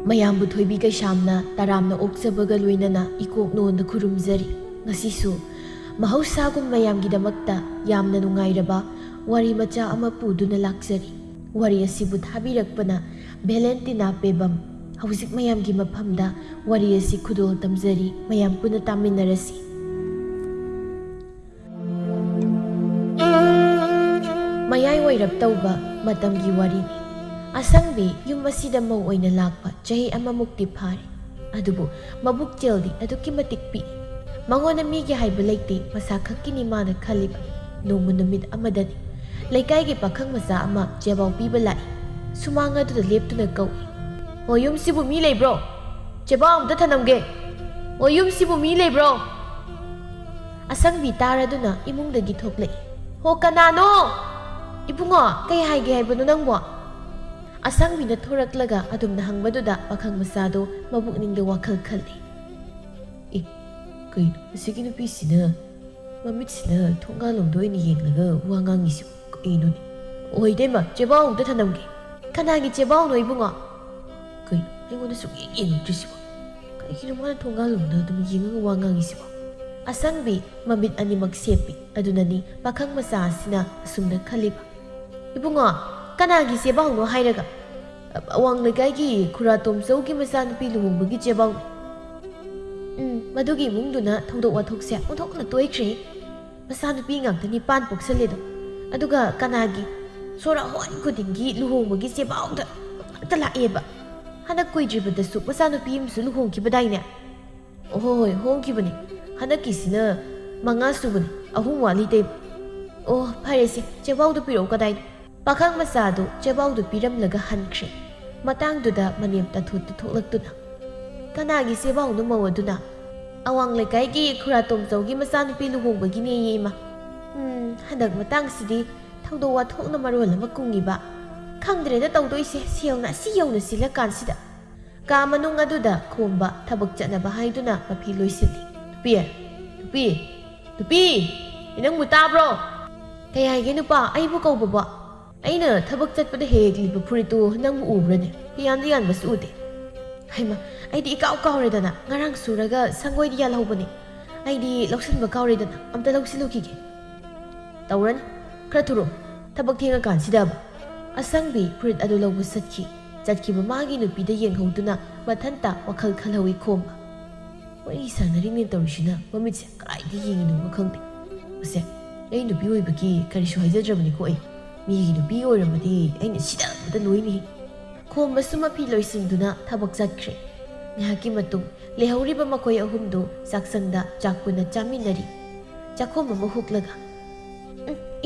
ꯃꯌꯥꯝꯕꯨ ꯊꯣꯏꯕꯤ ꯀꯩꯁꯥꯝꯅ ꯇꯔꯥꯝꯅ ꯑꯣꯛꯆꯕꯒ ꯂꯣꯏꯅꯅ ꯏꯀꯣꯛꯅꯣꯟꯗ ꯈꯨꯔꯨꯝꯖꯔꯤ꯫ ꯉꯁꯤꯁꯨ ꯃꯍꯧꯁꯥꯒꯨꯝ ꯃꯌꯥꯝꯒꯤꯗꯃꯛꯇ ꯌꯥꯝꯅ ꯅꯨꯡꯉꯥꯏꯔꯕ ꯋꯥꯔꯤ ꯃꯆꯥ ꯑꯃ ꯄꯨꯗꯨꯅ ꯂꯥꯛꯆꯔꯤ꯫ ꯋꯥꯔꯤ ꯑꯁꯤꯕꯨ ꯊꯥꯕꯤꯔꯛꯄꯅ ꯚꯦꯂꯦꯟꯇꯤꯅꯥ ꯄꯦꯕꯝ꯫ ꯍꯧꯖꯤꯛ ꯃꯌꯥꯝꯒꯤ ꯃꯐꯝꯗ ꯋꯥꯔꯤ ꯑꯁꯤ ꯈꯨꯗꯣꯜ ꯇꯝꯖꯔꯤ꯫ ꯃꯌꯥꯝ ꯄꯨꯟꯅ ꯇꯥꯃꯤꯟꯅꯔꯁꯤ꯫ ꯃꯌꯥꯏ ꯋꯥꯏꯔꯞ ꯇꯧꯕ ꯃꯇꯝꯒꯤ ꯋꯥꯔꯤꯅꯤ꯫ ꯑꯁꯪꯕꯤ ꯌꯨꯝ ꯑꯁꯤꯗ ꯃꯧ ꯑꯣꯏꯅ ꯂꯥꯛꯄ ꯆꯍꯤ ꯑꯃꯃꯨꯛꯇꯤ ꯐꯥꯔꯦ꯫ ꯑꯗꯨꯕꯨ ꯃꯕꯨꯛꯆꯦꯜꯗꯤ ꯑꯗꯨꯛꯀꯤ ꯃꯇꯤꯛ ꯄꯤꯛꯏ꯫ ꯃꯉꯣꯟꯗ ꯃꯤꯒꯤ ꯍꯥꯏꯕ ꯂꯩꯇꯦ, ꯃꯁꯥ ꯈꯛꯀꯤꯅꯤ ꯃꯥꯅ ꯈꯜꯂꯤꯕ꯫ ꯅꯣꯡꯃ ꯅꯨꯃꯤꯠ ꯑꯃꯗꯅꯤ ꯂꯩꯀꯥꯏꯒꯤ ꯄꯥꯈꯪ ꯃꯆꯥ ꯑꯃ ꯆꯦꯕꯥꯎ ꯄꯤꯕ ꯂꯥꯛꯏ꯫ ꯁꯨꯃꯥꯡ ꯑꯗꯨꯗ ꯂꯦꯞꯇꯨꯅ ꯀꯧꯏ, "ꯑꯣ ꯌꯨꯝꯁꯤꯕꯨ ꯃꯤ ꯂꯩꯕ꯭ꯔꯣ? ꯆꯦꯕꯥꯎ ꯑꯝꯇ ꯊꯅꯝꯒꯦ꯫ ꯑꯣ ꯌꯨꯝꯁꯤꯕꯨ ꯃꯤ ꯂꯩꯕ꯭ꯔꯣ?" ꯑꯁꯪꯕꯤ ꯇꯥꯔꯗꯨꯅ ꯏꯃꯨꯡꯗꯒꯤ ꯊꯣꯛꯂꯛꯏ꯫ "ꯍꯣ ꯀꯅꯥꯅꯣ? ꯏꯕꯨꯡꯉꯣ ꯀꯩ ꯍꯥꯏꯒꯦ ꯍꯥꯏꯕꯅꯣ ꯅꯪꯕꯣ?" ꯑꯁꯪꯕꯤꯅ ꯊꯣꯔꯛꯂꯒ ꯑꯗꯨꯝꯅ ꯍꯪꯕꯗꯨꯗ ꯄꯥꯈꯪ ꯃꯆꯥꯗꯣ ꯃꯕꯨꯛꯅꯤꯡꯗ ꯋꯥꯈꯜ ꯈꯜꯂꯤ꯫ ꯀꯩꯅꯣ ꯑꯁꯤꯒꯤ ꯅꯨꯄꯤꯁꯤꯅ ꯃꯃꯤꯠꯁꯤꯅ ꯊꯣꯡꯒꯥꯜꯂꯣꯝꯗ ꯑꯣꯏꯅ ꯌꯦꯡꯂꯒ ꯋꯥ ꯉꯥꯡꯉꯤꯁꯤꯕꯨ ꯀꯩꯅꯣꯅꯦ? ꯑꯣ ꯏꯇꯩꯃ, ꯆꯦꯕꯥꯎ ꯑꯝꯇ ꯊꯅꯝꯒꯦ꯫ "ꯀꯅꯥꯒꯤ ꯆꯦꯕꯥꯎꯅꯣ ꯏꯕꯨꯡꯉꯣ?" "ꯀꯩꯅꯣ ꯑꯩꯉꯣꯟꯗ ꯁꯨꯡꯌꯦꯡ ꯌꯦꯡꯉꯛꯇ꯭ꯔꯤꯁꯤꯕꯣ? ꯀꯩꯒꯤꯅꯣ ꯃꯥꯅ ꯊꯣꯡꯒꯥꯜꯂꯣꯝꯗ ꯑꯗꯨꯝ ꯌꯦꯡꯉꯒ ꯋꯥ ꯉꯥꯡꯉꯤꯁꯤꯕꯣ?" ꯑꯁꯪꯕꯤ ꯃꯃꯤꯠ ꯑꯅꯤꯃꯛ ꯁꯦꯞꯄꯤ꯫ ꯑꯗꯨꯅꯅꯤ ꯄꯥꯈꯪ ꯃꯆꯥ ꯑꯁꯤꯅ ꯑꯁꯨꯝꯅ ꯈꯜꯂꯤꯕ꯫ "ꯏꯕꯨꯡꯉꯣ ꯀꯅꯥꯒꯤ ꯆꯦꯕꯥꯎꯅꯣ ꯍꯥꯏꯔꯒ?" "ꯑꯋꯥꯡ ꯂꯩꯀꯥꯏꯒꯤ ꯈꯨꯔꯥꯇꯣꯝꯆꯧꯒꯤ ꯃꯆꯥꯅꯨꯄꯤ ꯂꯨꯍꯣꯡꯕꯒꯤ ꯆꯦꯕꯥꯎꯅꯤ." "ꯃꯗꯨꯒꯤ ꯏꯃꯨꯡꯗꯨꯅ ꯊꯧꯗꯣꯛ ꯋꯥꯊꯣꯛꯁꯦ ꯑꯣꯟꯊꯣꯛꯅ ꯇꯣꯏꯈ꯭ꯔꯦ꯫ ꯃꯆꯥꯅꯨꯄꯤ ꯉꯥꯛꯇ 9 ꯄꯣꯛꯁꯜꯂꯦꯗꯣ꯫ ꯑꯗꯨꯒ ꯀꯅꯥꯒꯤ ꯁꯣꯔ ꯍꯣꯟ ꯈꯨꯗꯤꯡꯒꯤ ꯂꯨꯍꯣꯡꯕꯒꯤ ꯆꯦꯕꯥꯎꯗ ꯉꯥꯛꯇ ꯂꯥꯛꯑꯦꯕ꯫ ꯍꯟꯗꯛ ꯀꯨꯏꯗ꯭ꯔꯤꯕꯗꯁꯨ ꯃꯆꯥꯅꯨꯄꯤ ꯑꯃꯁꯨ ꯂꯨꯍꯣꯡꯈꯤꯕꯗꯥꯏꯅꯦ?" "ꯍꯣꯏ ꯍꯣꯡꯈꯤꯕꯅꯤ꯫ ꯍꯟꯗꯛꯀꯤꯁꯤꯅ 5 ꯁꯨꯕꯅꯤ, 3 ꯋꯥꯠꯂꯤ ꯇꯩꯕ." "ꯑꯣ ꯐꯔꯦꯁꯦ, ꯆꯦꯕꯥꯎꯗꯣ ꯄꯤꯔꯛꯑꯣ ꯀꯗꯥꯏꯗ?" ꯄꯥꯈꯪ ꯃꯆꯥꯗꯣ ꯆꯦꯕꯥꯎꯗꯣ ꯄꯤꯔꯝꯂꯒ ꯍꯟꯈ꯭ꯔꯦ꯫ ꯃꯇꯥꯡꯗꯨꯗ ꯃꯅꯦꯝ ꯇꯥꯊꯣꯠꯇꯨ ꯊꯣꯛꯂꯛꯇꯨꯅ, "ꯀꯅꯥꯒꯤ ꯆꯦꯕꯥꯎꯅꯣ ꯃꯧ ꯑꯗꯨꯅ?" "ꯑꯋꯥꯡ ꯂꯩꯀꯥꯏꯒꯤ ꯈꯨꯔꯥꯇꯣꯝꯆꯧꯒꯤ ꯃꯆꯥꯅꯨꯄꯤ ꯂꯨꯍꯣꯡꯕꯒꯤꯅꯦꯌꯦ ꯏꯃꯥ." "ꯍꯟꯗꯛ ꯃꯇꯥꯡꯁꯤꯗꯤ ꯊꯧꯗꯣꯛ ꯋꯥꯊꯣꯛꯅ ꯃꯔꯣꯜ ꯑꯃ ꯀꯨꯡꯉꯤꯕ꯫ ꯈꯪꯗ꯭ꯔꯦꯗ ꯇꯧꯗꯣꯏꯁꯦ, ꯁꯦꯜꯅ ꯑꯁꯤ ꯌꯧꯅ ꯁꯤꯜꯂꯀꯥꯟꯁꯤꯗ." ꯀꯥ ꯃꯅꯨꯡ ꯑꯗꯨꯗ ꯈꯣꯝꯕ ꯊꯕꯛ ꯆꯠꯅꯕ ꯍꯥꯏꯗꯨꯅ ꯃꯐꯤ ꯂꯣꯏꯁꯤꯜꯂꯤ꯫ "ꯅꯨꯄꯤ, ꯅꯪꯕꯨ ꯇꯥꯕ꯭ꯔꯣ?" "ꯀꯩ ꯍꯥꯏꯒꯦ ꯅꯨꯄꯥ, ꯑꯩꯕꯨ ꯀꯧꯕꯕꯣ?" "ꯑꯩꯅ ꯊꯕꯛ ꯆꯠꯄꯗ ꯍꯦꯛ ꯂꯤꯠꯄ ꯐꯨꯔꯤꯠꯇꯨ ꯅꯪꯕꯨ ꯎꯕ꯭ꯔꯅꯦ? ꯌꯥꯟꯗꯤ ꯌꯥꯟꯕꯁꯨ ꯎꯗꯦ." "ꯍꯩꯃꯥ, ꯑꯩꯗꯤ ꯏꯀꯥꯎ ꯀꯥꯎꯔꯦꯗꯅ, ꯉꯔꯥꯡ ꯁꯨꯔꯒ ꯁꯪꯒꯣꯏꯗ ꯌꯥꯜꯍꯧꯕꯅꯤ꯫ ꯑꯩꯗꯤ ꯂꯧꯁꯤꯟꯕ ꯀꯥꯎꯔꯦꯗꯅ, ꯑꯝꯇ ꯂꯧꯁꯤꯜꯂꯨꯈꯤꯒꯦ." "ꯇꯧꯔꯅꯤ, ꯈꯔ ꯊꯨꯔꯣ, ꯊꯕꯛ ꯊꯦꯡꯉꯀꯥꯟꯁꯤꯗꯕ." ꯑꯁꯪꯕꯤ ꯐꯨꯔꯤꯠ ꯑꯗꯨ ꯂꯧꯕ ꯆꯠꯈꯤꯕ ꯃꯥꯒꯤ ꯅꯨꯄꯤꯗ ꯌꯦꯡꯍꯧꯗꯨꯅ ꯃꯊꯟꯇ ꯋꯥꯈꯜ ꯈꯜꯍꯧꯏ ꯈꯣꯝꯕ꯫ "ꯋꯥꯔꯤ ꯁꯥꯟꯅꯔꯤꯅꯦ ꯇꯧꯔꯤꯁꯤꯅ ꯃꯃꯤꯠꯁꯦ ꯀꯗꯥꯏꯗ ꯌꯦꯡꯉꯤꯅꯣ ꯈꯪꯗꯦ꯫ ꯑꯁꯦ ꯑꯩ ꯅꯨꯄꯤ ꯑꯣꯏꯕꯒꯤ ꯀꯔꯤꯁꯨ ꯍꯥꯏꯖꯗ꯭ꯔꯕꯅꯤꯀꯣ ꯑꯩ. ꯃꯤꯒꯤ ꯅꯨꯄꯤ ꯑꯣꯏꯔꯝꯃꯗꯤ ꯑꯩꯅ ꯁꯤꯗꯕꯗ ꯂꯣꯏꯅꯤ." ꯈꯣꯝꯕꯁꯨ ꯃꯐꯤ ꯂꯣꯏꯁꯤꯟꯗꯨꯅ ꯊꯕꯛ ꯆꯠꯈ꯭ꯔꯦ꯫ ꯉꯥꯏꯍꯥꯛꯀꯤ ꯃꯇꯨꯡ ꯂꯩꯍꯧꯔꯤꯕ ꯃꯈꯣꯏ ꯑꯍꯨꯝꯗꯨ ꯆꯥꯛꯁꯪꯗ ꯆꯥꯛ ꯄꯨꯟꯅ ꯆꯥꯃꯤꯟꯅꯔꯤ꯫ ꯆꯥꯛꯈꯣꯝ ꯑꯃ ꯍꯨꯛꯂꯒ,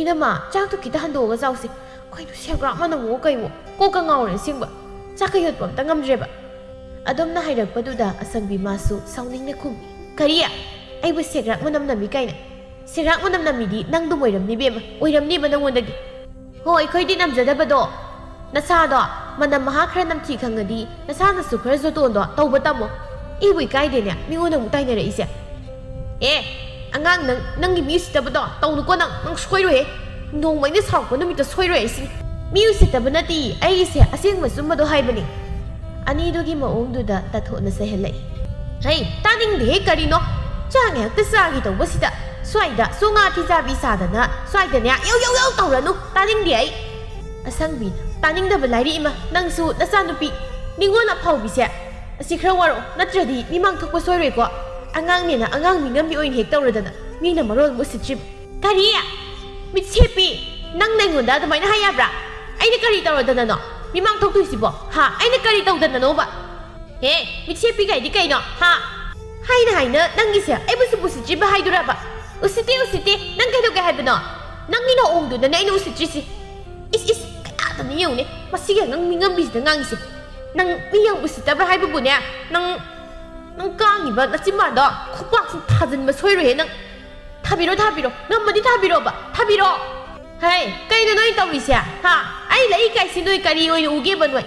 "ꯏꯅꯝꯃ, ꯆꯥꯛꯇꯨ ꯈꯤꯇ ꯍꯟꯗꯣꯛꯑꯒ ꯆꯥꯎꯁꯤ꯫ ꯑꯩꯈꯣꯏꯗꯨ ꯁꯦꯒ꯭ꯔꯥꯛ ꯃꯅꯝꯋꯣ ꯀꯩꯋꯣ, ꯀꯣꯛꯀ ꯉꯥꯎꯔꯦ ꯑꯁꯦꯡꯕ. ꯆꯥꯛꯀ ꯌꯣꯠꯄ ꯑꯝꯇ ꯉꯝꯗ꯭ꯔꯦꯕ." ꯑꯗꯨꯝꯅ ꯍꯥꯏꯔꯛꯄꯗꯨꯗ ꯑꯁꯪꯕꯤ ꯃꯥꯁꯨ ꯁꯥꯎꯅꯤꯡꯅ ꯈꯨꯝꯃꯤ, "ꯀꯔꯤ? ꯑꯩꯕꯨ ꯁꯦꯒ꯭ꯔꯥꯛ ꯃꯅꯝ ꯅꯝꯃꯤ ꯀꯥꯏꯅ? ꯁꯦꯒ꯭ꯔꯥꯛ ꯃꯅꯝ ꯅꯝꯃꯤꯗꯤ ꯅꯪꯗꯨꯝ ꯑꯣꯏꯔꯝꯅꯤ ꯕꯦꯝꯃ, ꯑꯣꯏꯔꯝꯅꯤꯕ ꯅꯪꯉꯣꯟꯗꯒꯤ." "ꯍꯣ ꯑꯩꯈꯣꯏꯗꯤ ꯅꯝꯖꯗꯕꯗꯣ. ꯅꯁꯥꯗꯣ ꯃꯅꯝ ꯃꯍꯥ ꯈꯔ ꯅꯝꯊꯤ ꯈꯪꯉꯗꯤ ꯅꯁꯥꯅꯁꯨ ꯈꯔ ꯖꯣꯇꯣꯟꯗꯣ ꯇꯧꯕ ꯇꯝꯃꯣ. ꯏꯕꯨ ꯏꯀꯥꯏꯗꯦꯅꯦ ꯃꯤꯉꯣꯟꯗ ꯑꯃꯨꯛ ꯇꯥꯏꯅꯔꯛꯏꯁꯦ." "ꯑꯉꯥꯡ ꯅꯪꯒꯤ ꯃꯤ ꯎꯁꯤꯠꯇꯕꯗꯣ ꯇꯧꯅꯨꯀꯣ ꯅꯪ ꯁꯣꯏꯔꯣꯏꯍꯦ. ꯅꯣꯡꯃ ꯑꯩꯅ ꯁꯥꯎꯔꯛꯄ ꯅꯨꯃꯤꯠꯇ ꯁꯣꯏꯔꯣꯏ ꯑꯩꯁꯤꯅꯤ. ꯃꯤ ꯎꯁꯤꯠꯇꯕ ꯅꯠꯇꯦ ꯑꯩꯒꯤꯁꯦ, ꯑꯁꯦꯡꯕ ꯆꯨꯝꯕꯗꯣ ꯍꯥꯏꯕꯅꯤ." ꯑꯅꯤꯗꯨꯒꯤ ꯃꯑꯣꯡꯗꯨꯗ ꯇꯥꯊꯣꯠꯅ ꯆꯩꯍꯜꯂꯛꯏ꯫ "ꯍꯩ ꯇꯥꯅꯤꯡꯗꯦꯍꯦ ꯀꯔꯤꯅꯣ? ꯆꯥꯛ ꯉꯥꯏꯍꯥꯛꯇ ꯆꯥꯒꯤ ꯇꯧꯕꯁꯤꯗ ꯁ꯭ꯋꯥꯏꯗ ꯆꯣꯉꯥ ꯊꯤꯖꯥꯕꯤ ꯁꯥꯗꯅ ꯁ꯭ꯋꯥꯏꯗꯅꯦ ꯌꯧ ꯇꯧꯔꯅꯨ, ꯇꯥꯅꯤꯡꯗꯦ ꯑꯩ." ꯑꯁꯪꯕꯤꯅ, "ꯇꯥꯅꯤꯡꯗꯕ ꯂꯥꯏꯔꯤ ꯏꯃꯥ, ꯅꯪꯁꯨ ꯅꯆꯥꯅꯨꯄꯤ ꯅꯤꯡꯉꯣꯜ ꯑꯐꯥꯎꯕꯤꯁꯦ ꯑꯁꯤ ꯈꯔ ꯋꯥꯔꯛꯑꯣ, ꯅꯠꯇ꯭ꯔꯗꯤ ꯃꯤꯃꯥꯡ ꯊꯣꯛꯄ ꯁꯣꯏꯔꯣꯏꯀꯣ. ꯑꯉꯥꯡꯅꯦꯅ ꯑꯉꯥꯡ ꯃꯤꯉꯝꯕꯤ ꯑꯣꯏꯅ ꯍꯦꯛ ꯇꯧꯔꯗꯅ ꯃꯤꯅ ꯃꯔꯣꯜ ꯑꯃ ꯎꯁꯤꯠꯇ꯭ꯔꯤꯕ." "ꯀꯔꯤ? ꯃꯤꯠꯁꯦꯞꯄꯤ, ꯅꯪꯅ ꯑꯩꯉꯣꯟꯗ ꯑꯗꯨꯃꯥꯏꯅ ꯍꯥꯏ ꯌꯥꯕ꯭ꯔꯥ? ꯑꯩꯅ ꯀꯔꯤ ꯇꯧꯔꯗꯅꯅꯣ ꯃꯤꯃꯥꯡ ꯊꯣꯛꯇꯣꯏꯁꯤꯕꯣ? ꯑꯩꯅ ꯀꯔꯤ ꯇꯧꯗꯅꯅꯣꯕ? ꯃꯤꯠꯁꯦꯞꯄꯤ ꯀꯥꯏꯗꯤ ꯀꯩꯅꯣ? ꯍꯥꯏꯅ ꯅꯪꯒꯤꯁꯦ ꯑꯩꯕꯨꯁꯨ ꯎꯁꯤꯠꯇ꯭ꯔꯤꯕ ꯍꯥꯏꯗꯨꯔꯕ?" "ꯎꯁꯤꯠꯇꯦ, ꯅꯪ ꯀꯩꯗꯧꯒꯦ ꯍꯥꯏꯕꯅꯣ? ꯅꯪꯒꯤ ꯅꯑꯣꯡꯗꯨꯗꯅꯦ ꯑꯩꯅ ꯎꯁꯤꯠꯇ꯭ꯔꯤꯁꯤ. ꯏꯁ ꯀꯌꯥꯗꯅꯤ ꯌꯦꯡꯉꯨꯅꯦ, ꯃꯁꯤꯒꯤ ꯑꯉꯥꯡ ꯃꯤꯉꯝꯕꯤꯁꯤꯗ ꯉꯥꯡꯉꯤꯁꯦ. ꯅꯪ ꯃꯤ ꯌꯥꯝ ꯎꯁꯤꯠꯇꯕ꯭ꯔꯥ ꯍꯥꯏꯕꯕꯨꯅꯦ, ꯅꯪ ꯀꯥꯡꯉꯤꯕ ꯅꯆꯤꯟꯕꯥꯟꯗꯣ ꯈꯨꯄꯥꯛꯁꯤ ꯊꯥꯖꯤꯟꯕ ꯁꯣꯏꯔꯣꯏꯍꯦ ꯅꯪ. ꯊꯥꯕꯤꯔꯣ, ꯉꯝꯃꯗꯤ ꯊꯥꯕꯤꯔꯣꯕ, ꯊꯥꯕꯤꯔꯣ." "ꯍꯩ ꯀꯩꯅꯣ ꯅꯣꯏ ꯇꯧꯔꯤꯁꯦ? ꯑꯩ ꯂꯩ ꯀꯥꯏꯁꯤ ꯅꯣꯏ ꯀꯔꯤ ꯑꯣꯏꯅ ꯎꯒꯦꯕ ꯅꯣꯏ?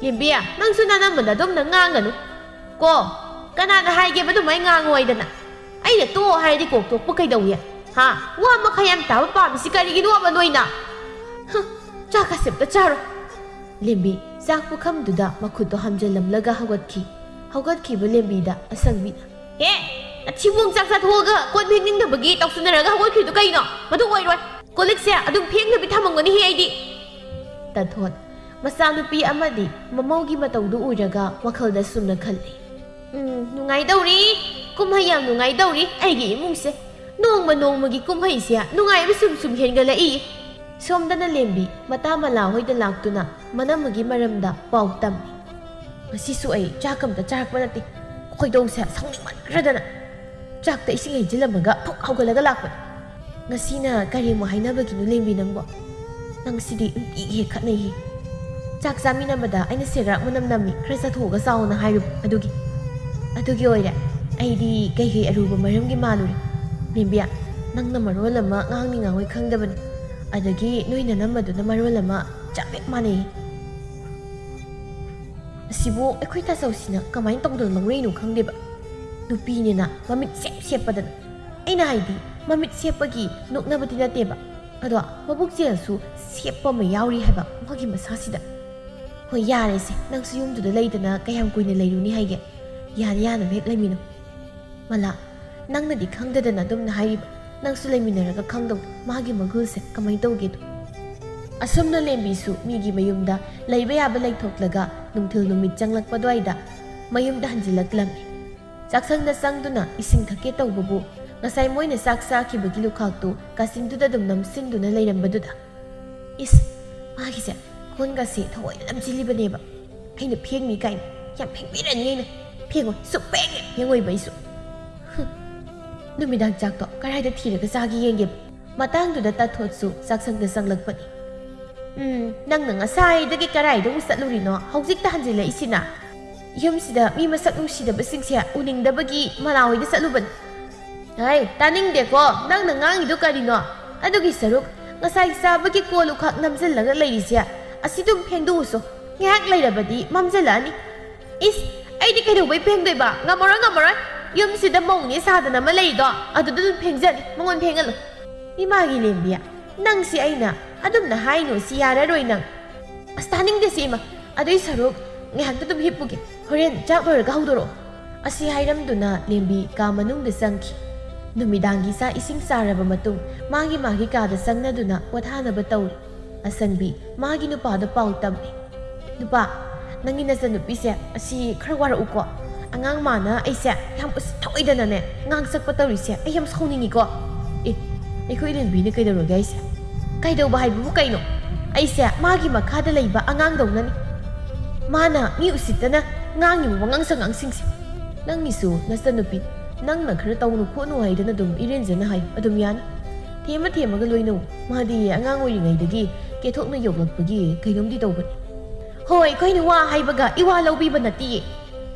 ꯂꯦꯝꯕꯤ, ꯅꯪꯁꯨ ꯅꯅꯝꯕꯗ ꯑꯗꯨꯝꯅ ꯉꯥꯡꯒꯅꯨ ꯀꯣ. ꯀꯅꯥꯅ ꯍꯥꯏꯒꯦꯕ ꯑꯗꯨꯃꯥꯏꯅ ꯉꯥꯡꯉꯣ ꯍꯥꯏꯗꯅ? ꯑꯩꯅ ꯇꯣꯛꯑꯣ ꯍꯥꯏꯔꯗꯤ ꯀꯣꯛ ꯇꯣꯛꯄ ꯀꯩꯗꯧꯏ ꯍꯥ ꯋꯥ ꯃꯈꯥ ꯌꯥꯝ ꯇꯥꯕ ꯄꯥꯝꯃꯤꯁꯤ ꯀꯔꯤꯒꯤꯅꯣꯕ ꯅꯣꯏꯅ ꯆꯥꯛꯀꯁꯦ ꯑꯝꯇ ꯆꯥꯔꯣ ꯂꯦꯝꯕꯤ ꯆꯥꯛ ꯄꯨꯈꯝꯗꯨꯗ ꯃꯈꯨꯠꯇꯣ ꯍꯥꯝꯖꯤꯜꯂꯝꯂꯒ ꯍꯧꯒꯠꯈꯤꯕ ꯂꯦꯝꯕꯤꯗ ꯑꯁꯪꯕꯤꯅ ꯍꯦ ꯅꯊꯤꯕꯣꯡ ꯆꯥꯛ ꯆꯥꯊꯣꯛꯑꯒ ꯀꯣꯟ ꯐꯦꯡꯅꯤꯡꯗꯕꯒꯤ ꯇꯧꯁꯟꯅꯔꯒ ꯍꯧꯒꯠꯈꯤꯕꯗꯨ ꯀꯩꯅꯣ ꯃꯗꯨ ꯑꯣꯏꯔꯣꯏ ꯀꯣꯜꯂꯤꯛꯁꯦ ꯑꯗꯨꯝ ꯐꯦꯡꯅꯕꯤ ꯊꯝꯃꯝꯒꯅꯤꯍꯦ ꯑꯩꯗꯤ ꯇꯟꯊꯣꯠ ꯃꯆꯥꯅꯨꯄꯤ ꯑꯃꯗꯤ ꯃꯃꯧꯒꯤ ꯃꯇꯧꯗꯨ ꯎꯔꯒ ꯋꯥꯈꯜꯗ ꯁꯨꯝꯅ ꯈꯜꯂꯤ ꯅꯨꯡꯉꯥꯏꯗꯧꯔꯤ ꯀꯨꯝꯍꯩ ꯌꯥꯝ ꯅꯨꯡꯉꯥꯏꯗꯧꯔꯤ ꯑꯩꯒꯤ ꯏꯃꯨꯡꯁꯦ ꯅꯣꯡꯃ ꯅꯣꯡꯃꯒꯤ ꯀꯨꯝꯍꯩꯁꯦ ꯅꯨꯡꯉꯥꯏꯕ ꯁꯨꯝ ꯍꯦꯟꯒꯠꯂꯛꯏ ꯁꯣꯝꯗꯅ ꯂꯦꯝꯕꯤ ꯃꯇꯥ ꯃꯂꯥ ꯍꯣꯏꯗ ꯂꯥꯛꯇꯨꯅ ꯃꯅꯝꯃꯒꯤ ꯃꯔꯝꯗ ꯄꯥꯎ ꯇꯝꯃꯤ ꯉꯁꯤꯁꯨ ꯑꯩ ꯆꯥꯛ ꯑꯝꯇ ꯆꯥꯔꯛꯄ ꯅꯠꯇꯦ ꯈꯣꯏꯗꯧꯁꯦ ꯁꯥꯎꯅꯤꯡꯃꯟꯈ꯭ꯔꯗꯅ ꯆꯥꯛꯇ ꯏꯁꯤꯡ ꯍꯩꯖꯤꯜꯂꯝꯃꯒ ꯐꯨꯛ ꯍꯧꯒꯠꯂꯒ ꯂꯥꯛꯄꯅꯤ ꯉꯁꯤꯅ ꯀꯔꯤꯃꯨꯛ ꯍꯥꯏꯅꯕꯒꯤꯅꯣ ꯂꯦꯝꯕꯤ ꯅꯪꯕꯣ ꯅꯪꯁꯤꯗꯤ ꯅꯨꯡꯇꯤꯒꯤ ꯍꯦꯛ ꯈꯠꯅꯩꯍꯦ ꯆꯥꯛ ꯆꯥꯃꯤꯟꯅꯕꯗ ꯑꯩꯅ ꯁꯦꯒ꯭ꯔꯥꯛ ꯃꯅꯝ ꯅꯝꯃꯤ ꯈꯔ ꯆꯠꯊꯣꯛꯑꯒ ꯆꯥꯎꯅ ꯍꯥꯏꯔꯨꯕ ꯑꯗꯨꯒꯤ ꯑꯣꯏꯔꯦ ꯑꯩꯗꯤ ꯀꯩ ꯑꯔꯨꯕ ꯃꯔꯝꯒꯤ ꯃꯥꯜꯂꯨꯔꯦ ꯂꯦꯝꯕꯤꯌꯥ ꯅꯪꯅ ꯃꯔꯣꯜ ꯑꯃ ꯉꯥꯡꯉꯣꯏ ꯈꯪꯗꯕꯅꯤ ꯑꯗꯒꯤ ꯅꯣꯏ ꯅꯅꯝꯃꯗꯨꯅ ꯃꯔꯣꯜ ꯑꯃ ꯆꯞ ꯍꯦꯛ ꯃꯥꯟꯅꯩ ꯑꯁꯤꯕꯨ ꯑꯩꯈꯣꯏ ꯇꯥꯆꯧꯁꯤꯅ ꯀꯃꯥꯏꯅ ꯇꯧꯗꯅ ꯂꯧꯔꯛꯏꯅꯣ ꯈꯪꯗꯦꯕ ꯅꯨꯄꯤꯅꯤꯅ ꯃꯃꯤꯠ ꯁꯦꯞꯄꯗꯅ ꯑꯩꯅ ꯍꯥꯏꯗꯤ ꯃꯃꯤꯠ ꯁꯦꯞꯄꯒꯤ ꯅꯣꯛꯅꯕꯗꯤ ꯅꯠꯇꯦꯕ ꯑꯗꯣ ꯃꯕꯨꯛꯆꯦꯜꯁꯨ ꯁꯦꯞꯄ ꯑꯃ ꯌꯥꯎꯔꯤ ꯍꯥꯏꯕ ꯃꯥꯒꯤ ꯃꯁꯥꯁꯤꯗ ꯍꯣꯏ ꯌꯥꯔꯦꯁꯦ ꯅꯪꯁꯨ ꯌꯨꯝꯗꯨꯗ ꯂꯩꯗꯅ ꯀꯌꯥꯝ ꯀꯨꯏꯅ ꯂꯩꯔꯨꯅꯤ ꯍꯥꯏꯒꯦ ꯌꯥꯅꯕ ꯍꯦꯛ ꯂꯩꯃꯤꯟꯅꯧ ꯃꯂꯥ ꯅꯪꯅꯗꯤ ꯈꯪꯗꯗꯅ ꯑꯗꯨꯝꯅ ꯍꯥꯏꯔꯤꯕ ꯅꯪꯁꯨ ꯂꯩꯃꯤꯟꯅꯔꯒ ꯈꯪꯗꯧ ꯃꯥꯒꯤ ꯃꯒꯨꯜꯁꯦ ꯀꯃꯥꯏꯅ ꯇꯧꯒꯦꯗꯣ ꯑꯁꯨꯝꯅ ꯂꯦꯝꯕꯤꯁꯨ ꯃꯤꯒꯤ ꯃꯌꯨꯝꯗ ꯂꯩꯕ ꯌꯥꯕ ꯂꯩꯊꯣꯛꯂꯒ ꯅꯨꯡꯊꯤꯜ ꯅꯨꯃꯤꯠ ꯆꯪꯂꯛꯄ ꯑꯗꯨꯋꯥꯏꯗ ꯃꯌꯨꯝꯗ ꯍꯟꯖꯤꯜꯂꯛꯂꯝꯃꯤ ꯆꯥꯛꯁꯪꯗ ꯆꯪꯗꯨꯅ ꯏꯁꯤꯡ ꯊꯛꯀꯦ ꯇꯧꯕꯕꯨ ꯉꯁꯥꯏ ꯃꯣꯏꯅ ꯆꯥꯛ ꯆꯥꯈꯤꯕꯒꯤ ꯂꯨꯈꯥꯛꯇꯨ ꯀꯥꯆꯤꯟꯗꯨꯗ ꯑꯗꯨꯝ ꯅꯝꯁꯤꯟꯗꯨꯅ ꯂꯩꯔꯝꯕꯗꯨꯗ ꯏꯁ ꯃꯥꯒꯤꯁꯦ ꯀꯣꯟꯒꯁꯦ ꯊꯑꯣꯏꯅ ꯅꯝꯁꯤꯜꯂꯤꯕꯅꯦꯕ ꯑꯩꯅ ꯐꯦꯡꯅꯤ ꯀꯥꯏꯅ ꯌꯥꯝ ꯐꯦꯡꯕꯤꯔꯅꯤ ꯑꯩꯅ ꯐꯦꯡꯉꯣꯏ ꯁꯨꯛꯐꯦꯡ ꯐꯦꯡꯉꯣꯏꯕ ꯑꯩꯁꯨ ꯅꯨꯃꯤꯗꯥꯡ ꯆꯥꯛꯇꯣ ꯀꯔꯥꯏꯗ ꯊꯤꯔꯒ ꯆꯥꯒꯦ ꯌꯦꯡꯒꯦꯕ ꯃꯇꯥꯡꯗꯨꯗ ꯇꯥꯊꯣꯠꯁꯨ ꯆꯥꯛꯁꯪꯗ ꯆꯪꯂꯛꯄꯅꯤ ꯅꯪꯅ ꯉꯁꯥꯏꯗꯒꯤ ꯀꯔꯥꯏꯗ ꯑꯃꯨꯛ ꯆꯠꯂꯨꯔꯤꯅꯣ ꯍꯧꯖꯤꯛꯇ ꯍꯟꯖꯤꯜꯂꯛꯏꯁꯤꯅ ꯌꯨꯝꯁꯤꯗ ꯃꯤ ꯃꯁꯛ ꯅꯨꯡꯁꯤꯗꯕꯁꯤꯡꯁꯦ ꯎꯅꯤꯡꯗꯕꯒꯤ ꯃꯂꯥ ꯍꯣꯏꯗ ꯆꯠꯂꯨꯕꯅꯤ ꯍꯩ ꯇꯥꯅꯤꯡꯗꯦꯀꯣ ꯅꯪꯅ ꯉꯥꯡꯉꯤꯗꯣ ꯀꯔꯤꯅꯣ ꯑꯗꯨꯒꯤ ꯁꯔꯨꯛ ꯉꯁꯥꯏ ꯆꯥꯕꯒꯤ ꯀꯣꯜ ꯂꯨꯈꯥꯛ ꯅꯝꯖꯤꯜꯂꯒ ꯂꯩꯔꯤꯁꯦ ꯑꯁꯤꯗꯨꯝ ꯐꯦꯡꯗꯣꯛꯎꯁꯣ ꯉꯥꯏꯍꯥꯛ ꯂꯩꯔꯕꯗꯤ ꯃꯝꯖꯜꯂꯛꯑꯅꯤ ꯏꯁ ꯑꯩꯗꯤ ꯀꯩꯗꯧꯕꯩ ꯐꯦꯡꯗꯣꯏꯕ ꯉꯝꯃꯔꯣꯏ ꯌꯨꯝꯁꯤꯗ ꯃꯧꯅꯦ ꯁꯥꯗꯅ ꯑꯃ ꯂꯩꯔꯤꯗꯣ ꯑꯗꯨꯗ ꯑꯗꯨꯝ ꯐꯦꯡꯖꯅꯤ ꯃꯉꯣꯟ ꯐꯦꯡꯍꯜꯂꯨ ꯏꯃꯥꯒꯤ ꯂꯦꯝꯕꯤ ꯅꯪꯁꯤ ꯑꯩꯅ ꯑꯗꯨꯝꯅ ꯍꯥꯏꯅꯨ ꯁꯤ ꯌꯥꯔꯔꯣꯏ ꯅꯪ ꯑꯁ ꯇꯥꯅꯤꯡꯗꯦ ꯁꯤ ꯏꯃꯥ ꯑꯗꯨꯏ ꯁꯔꯨꯛ ꯉꯥꯏꯍꯥꯛꯇ ꯑꯗꯨꯝ ꯍꯤꯞꯄꯨꯒꯦ ꯍꯣꯔꯦꯟ ꯆꯥꯛ ꯂꯣꯏꯔꯒ ꯍꯧꯗꯣꯔꯛꯑꯣ ꯑꯁꯤ ꯍꯥꯏꯔꯝꯗꯨꯅ ꯂꯦꯝꯕꯤ ꯀꯥ ꯃꯅꯨꯡꯗ ꯆꯪꯈꯤ ꯅꯨꯃꯤꯗꯥꯡꯒꯤ ꯆꯥꯛ ꯏꯁꯤꯡ ꯆꯥꯔꯕ ꯃꯇꯨꯡ ꯃꯥꯒꯤ ꯀꯥꯗ ꯆꯪꯅꯗꯨꯅ ꯄꯣꯊꯥꯅꯕ ꯇꯧꯔꯤ ꯑꯁꯪꯕꯤ ꯃꯥꯒꯤ ꯅꯨꯄꯥꯗ ꯄꯥꯎ ꯇꯝꯃꯤ ꯅꯨꯄꯥ ꯅꯪꯒꯤ ꯅꯆꯟꯅꯨꯄꯤꯁꯦ ꯑꯁꯤ ꯈꯔ ꯋꯥꯔꯛꯎꯀꯣ ꯑꯉꯥꯡ ꯃꯥꯅ ꯑꯩꯁꯦ ꯌꯥꯝ ꯊꯑꯣꯏꯗꯅꯅꯦ ꯉꯥꯡ ꯁꯛꯄ ꯇꯧꯔꯤꯁꯦ ꯑꯩ ꯌꯥꯝ ꯁꯥꯎꯅꯤꯡꯉꯤꯀꯣ ꯑꯩꯈꯣꯏ ꯂꯦꯝꯕꯤꯅ ꯀꯩꯗꯧꯔꯒꯦ ꯑꯩꯁꯦ ꯀꯩꯗꯧꯕ ꯍꯥꯏꯕꯕꯨ ꯀꯩꯅꯣ ꯑꯩꯁꯦ ꯃꯥꯒꯤ ꯃꯈꯥꯗ ꯂꯩꯕ ꯑꯉꯥꯡꯗꯧꯅꯅꯤ ꯃꯥꯅ ꯃꯤ ꯎꯁꯤꯠꯇꯅ ꯉꯥꯡꯉꯤꯕ ꯋꯥꯉꯥꯡ ꯁꯉꯥꯡꯁꯤꯡꯁꯦ ꯅꯪꯒꯤꯁꯨ ꯅꯆꯟꯅꯨꯄꯤ ꯅꯪꯅ ꯈꯔ ꯇꯧꯅꯨ ꯈꯣꯠꯅꯨ ꯍꯥꯏꯗꯅ ꯑꯗꯨꯝ ꯏꯔꯦꯟꯖꯅ ꯍꯥꯏ ꯑꯗꯨꯝ ꯌꯥꯅꯤ ꯊꯦꯝꯃꯒ ꯂꯣꯏꯅꯧ ꯃꯥꯗꯤ ꯑꯉꯥꯡ ꯑꯣꯏꯔꯤꯉꯩꯗꯒꯤ ꯀꯦꯊꯣꯛꯅ ꯌꯣꯛꯂꯛꯄꯒꯤ ꯀꯩꯅꯣꯝꯗꯤ ꯇꯧꯕꯅꯤ ꯍꯣꯏ ꯑꯩꯈꯣꯏꯅ ꯋꯥ ꯍꯥꯏꯕꯒ ꯏꯋꯥ ꯂꯧꯕꯤꯕ ꯅꯠꯇꯤꯌꯦ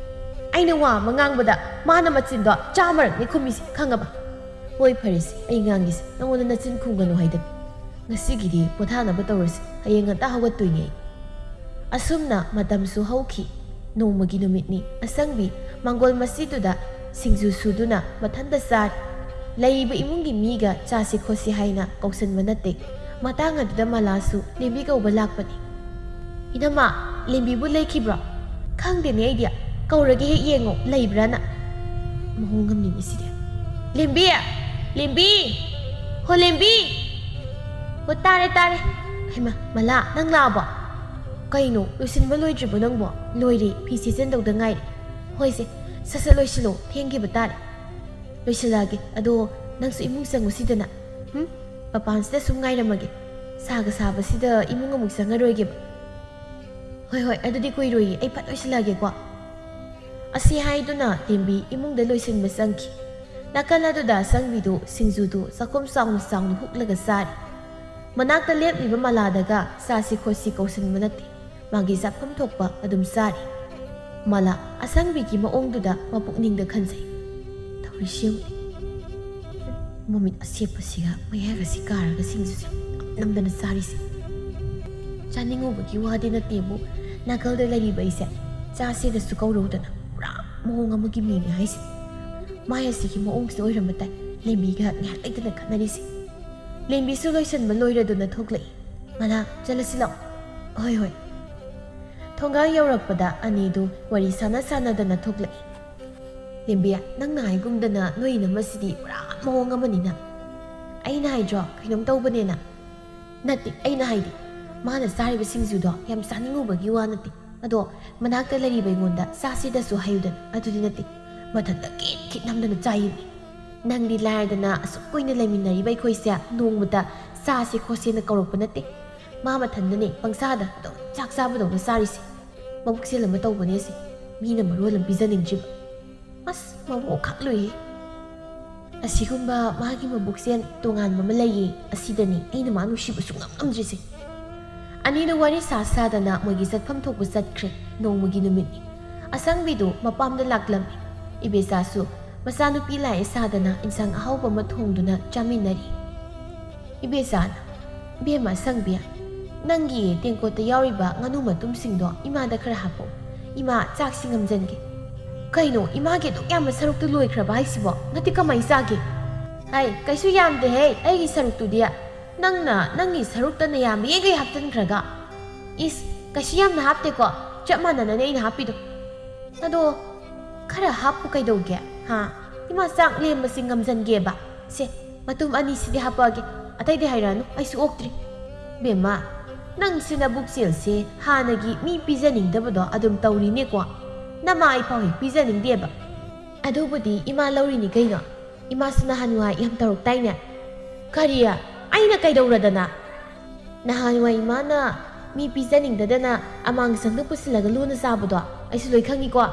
ꯑꯩꯅ ꯋꯥ ꯑꯃ ꯉꯥꯡꯕꯗ ꯃꯥꯅ ꯃꯆꯤꯟꯗꯣ ꯆꯥꯃꯔꯛꯅꯤ ꯈꯨꯝꯃꯤꯁꯦ ꯈꯪꯉꯕ ꯍꯣꯏ ꯐꯔꯦꯁꯦ ꯑꯩ ꯉꯥꯡꯒꯤꯁꯦ ꯅꯪꯉꯣꯟꯗ ꯅꯆꯤꯟ ꯈꯨꯝꯒꯅꯨ ꯍꯥꯏꯗꯅ ꯉꯁꯤꯒꯤꯗꯤ ꯄꯣꯊꯥꯅꯕ ꯇꯧꯔꯁꯤ ꯍꯌꯦꯡ ꯉꯟꯇꯥ ꯍꯧꯒꯠꯇꯣꯏꯅꯦ ꯑꯩ ꯑꯁꯨꯝꯅ ꯃꯇꯝꯁꯨ ꯍꯧꯈꯤ ꯅꯣꯡꯃꯒꯤ ꯅꯨꯃꯤꯠꯅꯤ ꯑꯁꯪꯕꯤ ꯃꯥꯡꯒꯣꯜ ꯃꯁꯤꯗꯨꯗ ꯁꯤꯡꯖꯨ ꯁꯨꯗꯨꯅ ꯃꯊꯟꯇ ꯆꯥꯔꯤ ꯂꯩꯔꯤꯕ ꯏꯃꯨꯡꯒꯤ ꯃꯤꯒ ꯆꯥꯁꯤ ꯈꯣꯠꯁꯤ ꯍꯥꯏꯅ ꯀꯧꯁꯟꯕ ꯅꯠꯇꯦ ꯃꯇꯥꯡ ꯑꯗꯨꯗ ꯃꯂꯥꯁꯨ ꯂꯦꯝꯕꯤ ꯀꯧꯕ ꯂꯥꯛꯄꯅꯤ ꯏꯅꯝꯃ ꯂꯦꯝꯕꯤꯕꯨ ꯂꯩꯈꯤꯕ꯭ꯔꯣ ꯈꯪꯗꯦꯅꯦ ꯑꯩꯗꯤ ꯀꯧꯔꯒꯦ ꯍꯦꯛ ꯌꯦꯡꯉꯣ ꯂꯩꯕ꯭ꯔꯥꯅ ꯃꯑꯣꯡ ꯑꯃꯅꯤꯅꯦ ꯁꯤꯗꯤ ꯂꯦꯝꯕꯤ ꯍꯣ ꯂꯦꯝꯕꯤ ꯍꯣ ꯇꯥꯔꯦ ꯍꯩꯃꯥ ꯃꯂꯥ ꯅꯪ ꯂꯥꯛꯑꯕꯣ ꯀꯩꯅꯣ ꯂꯣꯏꯁꯤꯟꯕ ꯂꯣꯏꯗ꯭ꯔꯤꯕꯣ ꯅꯪꯕꯣ ꯂꯣꯏꯔꯦ ꯐꯤ ꯁꯦꯠꯆꯟꯗꯧꯗ ꯉꯥꯏꯔꯦ ꯍꯣꯏꯁꯦ ꯁꯠ ꯂꯣꯏꯁꯤꯜꯂꯣ ꯊꯦꯡꯈꯤꯕ ꯇꯥꯔꯦ ꯂꯣꯏꯁꯤꯜꯂꯛꯑꯒꯦ ꯑꯗꯣ ꯅꯪꯁꯨ ꯏꯃꯨꯡ ꯆꯪꯉꯨꯁꯤꯗꯅ ꯃꯄꯥꯟꯁꯤꯗ ꯁꯨꯝ ꯉꯥꯏꯔꯝꯃꯒꯦ ꯁꯥꯒ ꯁꯥꯕꯁꯤꯗ ꯏꯃꯨꯡ ꯑꯃꯨꯛ ꯆꯪꯉꯔꯣꯏꯒꯦꯕ ꯍꯣꯏ ꯑꯗꯨꯗꯤ ꯀꯨꯏꯔꯣꯏꯌꯦ ꯑꯩ ꯐꯠ ꯂꯣꯏꯁꯤꯜꯂꯛꯑꯒꯦꯀꯣ ꯑꯁꯤ ꯍꯥꯏꯗꯨꯅ ꯂꯦꯝꯕꯤ ꯏꯃꯨꯡꯗ ꯂꯣꯏꯁꯤꯟꯕ ꯆꯪꯈꯤ ꯅꯥꯀꯜ ꯑꯗꯨꯗ ꯑꯁꯪꯕꯤꯗꯨ ꯁꯤꯡꯖꯨꯗꯨ ꯆꯥꯛꯈꯨꯝ ꯆꯥꯎꯅ ꯍꯨꯛꯂꯒ ꯆꯥꯔꯤ ꯃꯅꯥꯛꯇ ꯂꯦꯞꯂꯤꯕ ꯃꯂꯥꯗꯒ ꯆꯥꯁꯤ ꯈꯣꯠꯁꯤ ꯀꯧꯁꯤꯟꯕ ꯅꯠꯇꯦ ꯃꯥꯒꯤ ꯆꯥꯐꯝ ꯊꯣꯛꯄ ꯑꯗꯨꯝ ꯆꯥꯔꯤ ꯃꯂꯥ ꯑꯁꯪꯕꯤꯒꯤ ꯃꯑꯣꯡꯗꯨꯗ ꯃꯄꯨꯛꯅꯤꯡꯗ ꯈꯟꯖꯩ ꯇꯧꯔꯤꯁꯤ ꯃꯃꯤꯠ ꯑꯁꯦꯞꯄꯁꯤꯒ ꯃꯌꯥꯒꯁꯤ ꯀꯥꯔꯒ ꯁꯤꯡꯖꯨꯁꯦ ꯅꯝꯗꯅ ꯆꯥꯔꯤꯁꯦ ꯆꯥꯅꯤꯡꯉꯨꯕꯒꯤ ꯋꯥꯗꯤ ꯅꯠꯇꯦꯕꯨ ꯅꯥꯀꯜꯗ ꯂꯩꯔꯤꯕ ꯑꯩꯁꯦ ꯆꯥꯁꯦꯗꯁꯨ ꯀꯧꯔꯧꯗꯅ ꯄꯨꯔꯥ ꯃꯑꯣꯡ ꯑꯃꯒꯤ ꯃꯤꯅꯤ ꯍꯥꯏꯁꯦ ꯃꯥꯏ ꯑꯁꯤꯒꯤ ꯃꯑꯣꯡꯁꯤꯗ ꯑꯣꯏꯔꯝꯕ ꯇꯥꯏ ꯂꯦꯝꯕꯤꯒ ꯉꯥꯏꯍꯥꯛ ꯂꯩꯇꯅ ꯈꯠꯅꯔꯤꯁꯤ ꯂꯦꯝꯕꯤꯁꯨ ꯂꯣꯏꯁꯟꯕ ꯂꯣꯏꯔꯗꯨꯅ ꯊꯣꯛꯂꯛꯏ ꯃꯅꯥ ꯆꯠꯂꯁꯤ ꯂꯥꯛꯑꯣ ꯍꯣꯏ ꯍꯣꯏ ꯊꯣꯡꯒꯥꯜ ꯌꯧꯔꯛꯄꯗ ꯑꯅꯤꯗꯨ ꯋꯥꯔꯤ ꯁꯥꯟꯅꯗꯅ ꯊꯣꯛꯂꯛꯏ ꯂꯦꯝꯕꯤ ꯅꯪꯅ ꯍꯥꯏꯒꯨꯝꯗꯅ ꯅꯣꯏ ꯏꯅꯝꯃꯁꯤꯗꯤ ꯄꯨꯔꯥ ꯃꯑꯣꯡ ꯑꯃꯅꯤꯅ ꯑꯩꯅ ꯍꯥꯏꯗ꯭ꯔꯣ ꯀꯩꯅꯣꯝ ꯇꯧꯕꯅꯦꯅ ꯅꯠꯇꯦ ꯑꯩꯅ ꯍꯥꯏꯗꯤ ꯃꯥꯅ ꯆꯥꯔꯤꯕ ꯁꯤꯡꯖꯨꯗꯣ ꯌꯥꯝ ꯆꯥꯅꯤꯡꯉꯨꯕꯒꯤ ꯋꯥ ꯅꯠꯇꯦ ꯑꯗꯣ ꯃꯅꯥꯛꯇ ꯂꯩꯔꯤꯕ ꯑꯩꯉꯣꯟꯗ ꯆꯥꯁꯤꯗꯁꯨ ꯍꯥꯏꯌꯨꯗꯅ ꯑꯗꯨꯗꯤ ꯅꯠꯇꯦ ꯃꯊꯟꯇ ꯈꯤꯠ ꯅꯝꯗꯅ ꯆꯥꯏꯌꯦꯃꯤ ꯅꯪꯗꯤ ꯂꯥꯏꯔꯗꯅ ꯑꯁꯨꯛ ꯀꯨꯏꯅ ꯂꯩꯃꯤꯟꯅꯔꯤꯕ ꯑꯩꯈꯣꯏꯁꯦ ꯅꯣꯡꯃꯇ ꯆꯥꯁꯦ ꯈꯣꯠꯁꯦꯅ ꯀꯧꯔꯛꯄ ꯅꯠꯇꯦ ꯃꯥ ꯃꯊꯟꯗꯅꯦ ꯄꯪꯆꯥꯗ ꯑꯗꯨꯝ ꯆꯥꯛ ꯆꯥꯕꯗꯧꯅ ꯆꯥꯔꯤꯁꯦ ꯃꯕꯨꯛꯁꯦꯜ ꯑꯃ ꯇꯧꯕꯅꯦ ꯁꯤ ꯃꯤꯅ ꯃꯔꯣꯜ ꯑꯃ ꯄꯤꯖꯅꯤꯡꯗ꯭ꯔꯤꯕ ꯑꯁ ꯃꯕꯨꯛ ꯈꯥꯛꯂꯨꯏ ꯑꯁꯤꯒꯨꯝꯕ ꯃꯥꯒꯤ ꯃꯕꯨꯛꯁꯦꯜ ꯇꯣꯉꯥꯟꯕ ꯑꯃ ꯂꯩꯌꯦ ꯑꯁꯤꯗꯅꯤ ꯑꯩꯅ ꯃꯥ ꯅꯨꯡꯁꯤꯕ ꯁꯨꯡꯉꯝ ꯉꯝꯗ꯭ꯔꯤꯁꯦ ꯑꯅꯤꯅ ꯋꯥꯔꯤ ꯁꯥꯗꯅ ꯃꯣꯏꯒꯤ ꯆꯠꯐꯝ ꯊꯣꯛꯄ ꯆꯠꯈ꯭ꯔꯦ ꯅꯣꯡꯃꯒꯤ ꯅꯨꯃꯤꯠꯅꯤ ꯑꯁꯪꯕꯤꯗꯨ ꯃꯄꯥꯝꯗ ꯂꯥꯛꯂꯝꯃꯤ ꯏꯕꯦꯆꯥꯁꯨ ꯃꯆꯥꯅꯨꯄꯤ ꯂꯥꯛꯑꯦ ꯁꯥꯗꯅ ꯏꯟꯁꯥꯡ ꯑꯍꯥꯎꯕ ꯑꯃ ꯊꯣꯡꯗꯨꯅ ꯆꯥꯃꯤꯟꯅꯔꯤ ꯏꯕꯦꯆꯥꯅ ꯏꯕꯦꯝꯃ ꯑꯁꯪꯕꯤ ꯅꯪꯒꯤ ꯇꯦꯡꯀꯣꯠꯇ ꯌꯥꯎꯔꯤꯕ ꯉꯥꯅꯨ ꯃꯇꯨꯝꯁꯤꯡꯗꯣ ꯏꯃꯥꯗ ꯈꯔ ꯍꯥꯞꯄꯣ ꯏꯃꯥ ꯆꯥꯛꯁꯤ ꯉꯝꯖꯟꯒꯦ ꯀꯩꯅꯣ ꯏꯃꯥꯒꯤ ꯑꯗꯨꯛ ꯌꯥꯝꯕ ꯁꯔꯨꯛꯇꯨ ꯂꯣꯏꯈ꯭ꯔꯕ ꯍꯥꯏꯁꯤꯕꯣ ꯅꯠꯇꯦ ꯀꯃꯥꯏꯅ ꯆꯥꯒꯦ ꯍꯥꯏ ꯀꯩꯁꯨ ꯌꯥꯝꯗꯦꯍꯦ ꯑꯩꯒꯤ ꯁꯔꯨꯛꯇꯨꯗꯤ ꯅꯪꯅ ꯅꯪꯒꯤ ꯁꯔꯨꯛꯇꯅ ꯌꯥꯝꯕ ꯌꯦꯡꯈꯩ ꯍꯥꯞꯆꯤꯟꯈ꯭ꯔꯒ ꯏꯁ ꯀꯩꯁꯨ ꯌꯥꯝꯅ ꯍꯥꯞꯇꯦꯀꯣ ꯆꯞ ꯃꯥꯟꯅꯅꯅꯦ ꯑꯩꯅ ꯍꯥꯞꯄꯤꯗꯣ ꯑꯗꯣ ꯈꯔ ꯍꯥꯞꯄꯨ ꯀꯩꯗꯧꯒꯦ ꯍꯥ ꯏꯃꯥ ꯆꯥꯛ ꯂꯦꯝꯕꯁꯤ ꯉꯝꯖꯟꯒꯦꯕ ꯁꯦ ꯃꯇꯨꯝ ꯑꯅꯤꯁꯤꯗꯤ ꯍꯥꯞꯄꯛꯑꯒꯦ ꯑꯇꯩꯗꯤ ꯍꯥꯏꯔꯛꯑꯅꯨ ꯑꯩꯁꯨ ꯑꯣꯛꯇ꯭ꯔꯤ ꯕꯦꯝꯃ ꯅꯪꯁꯤꯅ ꯕꯨꯛꯆꯦꯜꯁꯦ ꯍꯥꯟꯅꯒꯤ ꯃꯤ ꯄꯤꯖꯅꯤꯡꯗꯕꯗꯣ ꯑꯗꯨꯝ ꯇꯧꯔꯤꯅꯦꯀꯣ ꯅꯃꯥ ꯑꯩꯐꯥꯎ ꯍꯦꯛ ꯄꯤꯖꯅꯤꯡꯗꯦꯕ ꯑꯗꯨꯕꯨꯗꯤ ꯏꯃꯥ ꯂꯧꯔꯤꯅꯤ ꯀꯩꯅꯣ ꯏꯃꯥꯁꯨ ꯅꯍꯥꯟꯋꯥꯏ ꯌꯥꯝ ꯇꯧꯔꯛꯇꯥꯏꯅꯦ ꯀꯔꯤ ꯑꯩꯅ ꯀꯩꯗꯧꯔꯗꯅ ꯅꯍꯥꯟꯋꯥꯏ ꯏꯃꯥꯅ ꯃꯤ ꯄꯤꯖꯅꯤꯡꯗꯗꯅ ꯑꯃꯥꯡꯁꯪꯗ ꯄꯨꯁꯤꯜꯂꯒ ꯂꯨꯅ ꯆꯥꯕꯗꯣ ꯑꯩꯁꯨ ꯂꯣꯏ ꯈꯪꯉꯤꯀꯣ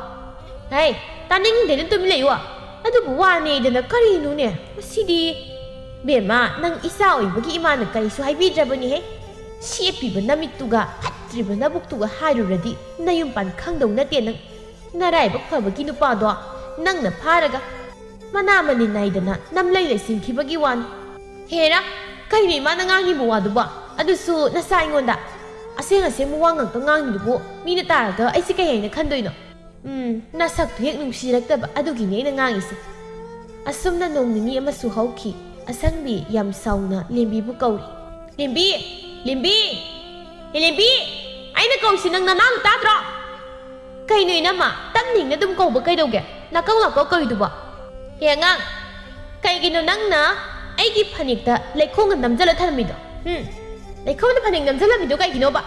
ꯍꯩ ꯇꯥꯅꯤꯡꯗꯦꯅ ꯇꯨꯃꯤꯟ ꯂꯩꯌꯨ ꯑꯗꯨꯕꯨ ꯋꯥꯅꯦꯗꯅ ꯀꯔꯤꯅꯣꯅꯦ ꯃꯁꯤꯗꯤ ꯕꯦꯝꯃ ꯅꯪ ꯏꯆꯥ ꯑꯣꯏꯕꯒꯤ ꯏꯃꯥꯅ ꯀꯔꯤꯁꯨ ꯍꯥꯏꯕꯤꯗ꯭ꯔꯕꯅꯤꯍꯦ ꯁꯦꯞꯄꯤꯕ ꯅꯃꯤꯠꯇꯨꯒ ꯐꯠꯇ꯭ꯔꯤꯕ ꯅꯕꯨꯛꯇꯨꯒ ꯍꯥꯏꯔꯨꯔꯗꯤ ꯅꯌꯨꯝꯄꯥꯟ ꯈꯪꯗꯧ ꯅꯠꯇꯦ ꯅꯪ ꯅꯔꯥꯏꯕꯛ ꯐꯕꯒꯤ ꯅꯨꯄꯥꯗꯣ ꯅꯪꯅ ꯐꯥꯔꯒ ꯃꯅꯥ ꯃꯅꯤ ꯅꯥꯏꯗꯅ ꯅꯝꯂꯩ ꯂꯩꯁꯤꯟꯈꯤꯕꯒꯤ ꯋꯥꯅꯤ ꯍꯦꯔꯥ ꯀꯩꯅꯣ ꯏꯃꯥꯅ ꯉꯥꯡꯉꯤꯕ ꯋꯥꯗꯨꯕꯣ ꯑꯗꯨꯁꯨ ꯅꯆꯥ ꯑꯩꯉꯣꯟꯗ ꯑꯁꯦꯡ ꯋꯥ ꯉꯥꯛꯇ ꯉꯥꯡꯉꯤꯗꯨꯕꯨ ꯃꯤꯅ ꯇꯥꯔꯒ ꯑꯩꯁꯦ ꯀꯩ ꯍꯥꯏꯅ ꯈꯟꯗꯣꯏꯅꯣ ꯅꯁꯛꯇꯨ ꯍꯦꯛ ꯅꯨꯡꯁꯤꯔꯛꯇꯕ ꯑꯗꯨꯒꯤꯅꯦ ꯑꯩꯅ ꯉꯥꯡꯉꯤꯁꯦ ꯑꯁꯨꯝꯅ ꯅꯣꯡ ꯅꯤꯅꯤ ꯑꯃꯁꯨ ꯍꯧꯈꯤ ꯑꯁꯪꯕꯤ ꯌꯥꯝ ꯁꯥꯎꯅ ꯂꯦꯝꯕꯤꯕꯨ ꯀꯧꯔꯤ ꯂꯦꯝꯕꯤ ꯂꯦꯝꯕꯤ ꯂꯦꯝꯕꯤ ꯑꯩꯅ ꯀꯧꯁꯤ ꯅꯪ ꯅꯅꯥꯎ ꯇꯥꯗ꯭ꯔꯣ ꯀꯩꯅꯣ ꯏꯅꯝꯃ ꯇꯞꯅꯤꯡꯅ ꯑꯗꯨꯝ ꯀꯧꯕ ꯀꯩꯗꯧꯒꯦ ꯅꯥꯀꯧ ꯀꯧꯔꯤꯗꯨꯕꯣ ꯍꯦ ꯑꯉꯥꯡ ꯀꯩꯒꯤꯅꯣ ꯅꯪꯅ ꯑꯩꯒꯤ ꯐꯅꯦꯛꯇ ꯂꯩꯈꯣꯝꯒ ꯅꯝꯖꯜꯂ ꯊꯝꯃꯤꯗꯣ ꯂꯩꯈꯣꯝꯗ ꯐꯅꯦꯛ ꯅꯝꯖꯜꯂꯝꯃꯤꯗꯣ ꯀꯩꯒꯤꯅꯣꯕ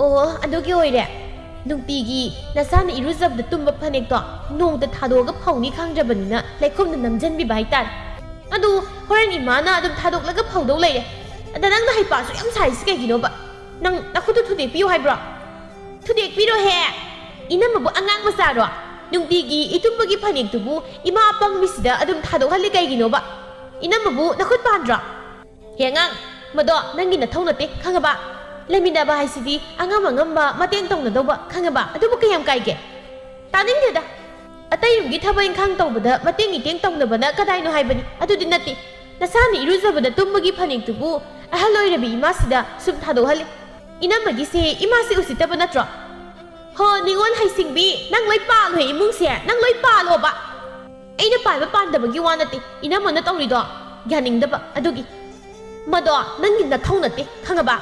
ꯑꯣ ꯑꯗꯨꯒꯤ ꯑꯣꯏꯔꯦ ꯅꯨꯡꯇꯤꯒꯤ ꯅꯆꯥꯅ ꯏꯔꯨꯖꯕꯗ ꯇꯨꯝꯕ ꯐꯅꯦꯛꯇꯣ ꯅꯣꯡꯇ ꯊꯥꯗꯣꯛꯑꯒ ꯐꯧꯅꯤ ꯈꯪꯗ꯭ꯔꯕꯅꯤꯅ ꯂꯩꯈꯣꯝꯗ ꯅꯝꯖꯟꯕꯤꯕ ꯍꯥꯏꯇꯥꯔꯦ ꯑꯗꯨ ꯍꯣꯔꯦꯟ ꯏꯃꯥꯅ ꯑꯗꯨꯝ ꯊꯥꯗꯣꯛꯂꯒ ꯐꯧꯗꯧ ꯂꯩꯔꯦ ꯑꯗ ꯅꯪꯅ ꯍꯩꯄꯥꯁꯨ ꯌꯥꯝ ꯁꯥꯔꯤꯁꯤ ꯀꯩꯒꯤꯅꯣꯕ ꯅꯪ ꯅꯈꯨꯠꯇꯨ ꯊꯨꯗꯦꯛꯄꯤꯌꯨ ꯍꯥꯏꯕ꯭ꯔꯣ ꯊꯨꯗꯦꯛꯄꯤꯔꯣꯍꯦ ꯏꯅꯝꯃꯕꯨ ꯑꯉꯥꯡ ꯃꯆꯥꯔꯣ ꯅꯨꯡꯇꯤꯒꯤ ꯏꯇꯨꯝꯕꯒꯤ ꯐꯅꯦꯛꯇꯨꯕꯨ ꯏꯃꯥ ꯑꯄꯪꯕꯤꯁꯤꯗ ꯑꯗꯨꯝ ꯊꯥꯗꯣꯛꯍꯜꯂꯤ ꯀꯩꯒꯤꯅꯣꯕ ꯏꯅꯝꯃꯕꯨ ꯅꯈꯨꯠ ꯄꯥꯟꯗ꯭ꯔꯣ ꯍꯦ ꯑꯉꯥꯡ ꯃꯗꯣ ꯅꯪꯒꯤ ꯅꯊꯧ ꯅꯠꯇꯦ ꯈꯪꯉꯕ ꯂꯩꯃꯤꯟꯅꯕ ꯍꯥꯏꯁꯤꯗꯤ ꯑꯉꯝꯕ ꯃꯇꯦꯡ ꯇꯧꯅꯗꯧꯕ ꯈꯪꯉꯕ ꯑꯗꯨꯕꯨ ꯀꯌꯥꯝ ꯀꯥꯏꯒꯦ ꯇꯥꯅꯤꯡꯗꯦꯗ ꯑꯇꯩ ꯌꯨꯝꯒꯤ ꯊꯕꯛ ꯏꯪꯈꯥꯡ ꯇꯧꯕꯗ ꯃꯇꯦꯡ ꯏꯇꯦꯡ ꯇꯧꯅꯕꯅ ꯀꯗꯥꯏꯅꯣ ꯍꯥꯏꯕꯅꯤ ꯑꯗꯨꯗꯤ ꯅꯠꯇꯦ ꯅꯁꯥꯅ ꯏꯔꯨꯖꯕꯗ ꯇꯨꯝꯕꯒꯤ ꯐꯅꯦꯛꯇꯨꯕꯨ ꯑꯍꯜ ꯑꯣꯏꯔꯕꯤ ꯏꯃꯥꯁꯤꯗ ꯁꯨꯝ ꯊꯥꯗꯣꯛꯍꯜꯂꯤ ꯏꯅꯝꯃꯒꯤꯁꯦ ꯏꯃꯥꯁꯦ ꯎꯁꯤꯠꯇꯕ ꯅꯠꯇ꯭ꯔꯣ ꯍꯣ ꯅꯤꯉꯣꯜ ꯍꯩꯁꯤꯡꯕꯤ ꯅꯪ ꯂꯣꯏ ꯄꯥꯜꯂꯣꯍꯦ ꯏꯃꯨꯡꯁꯦ ꯅꯪ ꯂꯣꯏ ꯄꯥꯜꯂꯣꯕ ꯑꯩꯅ ꯄꯥꯟꯕ ꯄꯥꯟꯗꯕꯒꯤ ꯋꯥ ꯅꯠꯇꯦ ꯏꯅꯝꯃꯅ ꯇꯧꯔꯤꯗꯣ ꯌꯥꯅꯤꯡꯗꯕ ꯑꯗꯨꯒꯤ ꯃꯗꯣ ꯅꯪꯒꯤ ꯅꯊꯧ ꯅꯠꯇꯦ ꯈꯪꯉꯕ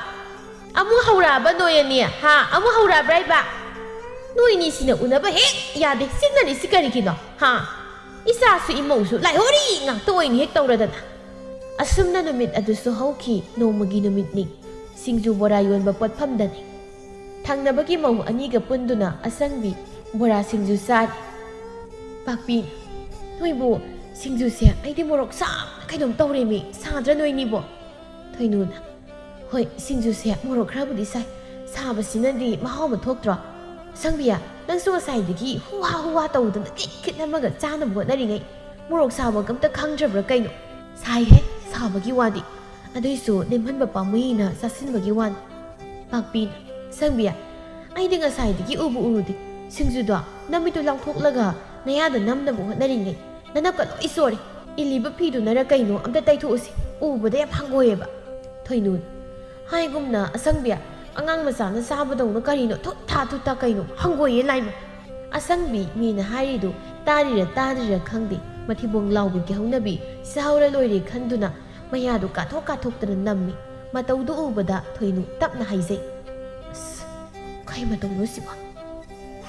ꯑꯃꯨꯛ ꯍꯧꯔꯛꯑꯕ ꯅꯣꯏ ꯑꯅꯤ ꯑꯃꯨꯛ ꯍꯧꯔꯛꯑꯕ꯭ꯔꯥ ꯏꯕ ꯅꯣꯏꯅꯤꯁꯤꯅ ꯎꯅꯕ ꯍꯦꯛ ꯌꯥꯗꯦ ꯆꯤꯛꯅꯔꯤꯁꯤ ꯀꯔꯤꯒꯤꯅꯣ ꯏꯆꯥꯁꯨ ꯏꯃꯧꯁꯨ ꯂꯥꯏꯍꯣꯔꯤ ꯉꯥꯛꯇ ꯑꯣꯏꯅꯤ ꯍꯦꯛ ꯇꯧꯔꯗꯅ ꯑꯁꯨꯝꯅ ꯅꯨꯃꯤꯠ ꯑꯗꯨꯁꯨ ꯍꯧꯈꯤ ꯅꯣꯡꯃꯒꯤ ꯅꯨꯃꯤꯠꯅꯤ ꯁꯤꯡꯖꯨ ꯕꯣꯔꯥ ꯌꯣꯟꯕ ꯄꯣꯠꯐꯝꯗꯅꯤ ꯊꯪꯅꯕꯒꯤ ꯃꯧ ꯑꯅꯤꯒ ꯄꯨꯟꯗꯨꯅ ꯑꯁꯪꯕꯤ ꯕꯣꯔꯥ ꯁꯤꯡꯖꯨ ꯆꯥꯔꯤ ꯄꯥꯛꯄꯤ ꯅꯣꯏꯕꯨ ꯁꯤꯡꯖꯨꯁꯦ ꯑꯩꯗꯤ ꯃꯣꯔꯣꯛ ꯁꯥꯕꯅ ꯀꯩꯅꯣꯝ ꯇꯧꯔꯦꯃꯤ ꯁꯥꯗ꯭ꯔꯥ ꯅꯣꯏꯅꯤꯕꯣ ꯊꯣꯏꯅꯨꯅ ꯍꯣꯏ ꯁꯤꯡꯖꯨꯁꯦ ꯃꯣꯔꯣꯛ ꯈꯔꯕꯨꯗꯤ ꯁꯥꯏ ꯁꯥꯕꯁꯤꯅꯗꯤ ꯃꯍꯥꯎ ꯑꯃ ꯊꯣꯛꯇ꯭ꯔꯣ ꯑꯁꯪꯕꯤꯌꯥ ꯅꯪꯁꯨ ꯉꯁꯥꯏꯗꯒꯤ ꯍꯨꯋꯥ ꯇꯧꯗꯅ ꯈꯤꯠ ꯅꯝꯃꯒ ꯆꯥꯅꯕ ꯍꯣꯠꯅꯔꯤꯉꯩ ꯃꯣꯔꯣꯛ ꯁꯥꯕꯒ ꯑꯝꯇ ꯈꯪꯗ꯭ꯔꯕ꯭ꯔꯥ ꯀꯩꯅꯣ ꯁꯥꯏꯍꯦ ꯁꯥꯕꯒꯤ ꯋꯥꯗꯤ ꯑꯗꯨꯏꯁꯨ ꯂꯦꯝꯍꯟꯕ ꯄꯥꯝꯃꯨꯏꯅ ꯆꯥꯁꯤꯟꯕꯒꯤ ꯋꯥꯅꯤ ꯄꯥꯛꯄꯤꯅ ꯑꯁꯪꯕꯤꯌꯥ ꯑꯩꯗꯤ ꯉꯁꯥꯏꯗꯒꯤ ꯎꯔꯨꯗꯦ ꯁꯤꯡꯖꯨꯗꯣ ꯅꯃꯤꯠꯇꯨ ꯂꯥꯡꯊꯣꯛꯂꯒ ꯅꯌꯥꯗ ꯅꯝꯅꯕ ꯍꯣꯠꯅꯔꯤꯉꯩ ꯅꯅꯞꯀ ꯂꯣꯏ ꯆꯣꯔꯦ ꯏꯜꯂꯤꯕ ꯐꯤꯗꯨꯅꯔ ꯀꯩꯅꯣ ꯑꯝꯇ ꯇꯩꯊꯣꯛꯎꯁꯤ ꯎꯕꯗ ꯌꯥꯝ ꯍꯪꯒꯣꯏꯑꯦꯕ ꯊꯣꯏꯅꯨꯅ ꯍꯥꯏꯒꯨꯝꯅ ꯑꯁꯪꯕꯤꯌꯥ ꯑꯉꯥꯡ ꯃꯆꯥꯅ ꯆꯥꯕꯗꯧꯅ ꯀꯔꯤꯅꯣ ꯊꯨꯠꯊꯥ ꯀꯩꯅꯣ ꯍꯪꯒꯣꯏꯌꯦ ꯂꯥꯏꯃ ꯑꯁꯪꯕꯤ ꯃꯤꯅ ꯍꯥꯏꯔꯤꯗꯨ ꯇꯥꯔꯤꯔ ꯇꯥꯗ꯭ꯔꯤꯔ ꯈꯪꯗꯦ Mathibong laubigi haunabi saura loire khanduna mayadu kathok nammi mataudu ubada thoinu tapna haizai kai matauno siba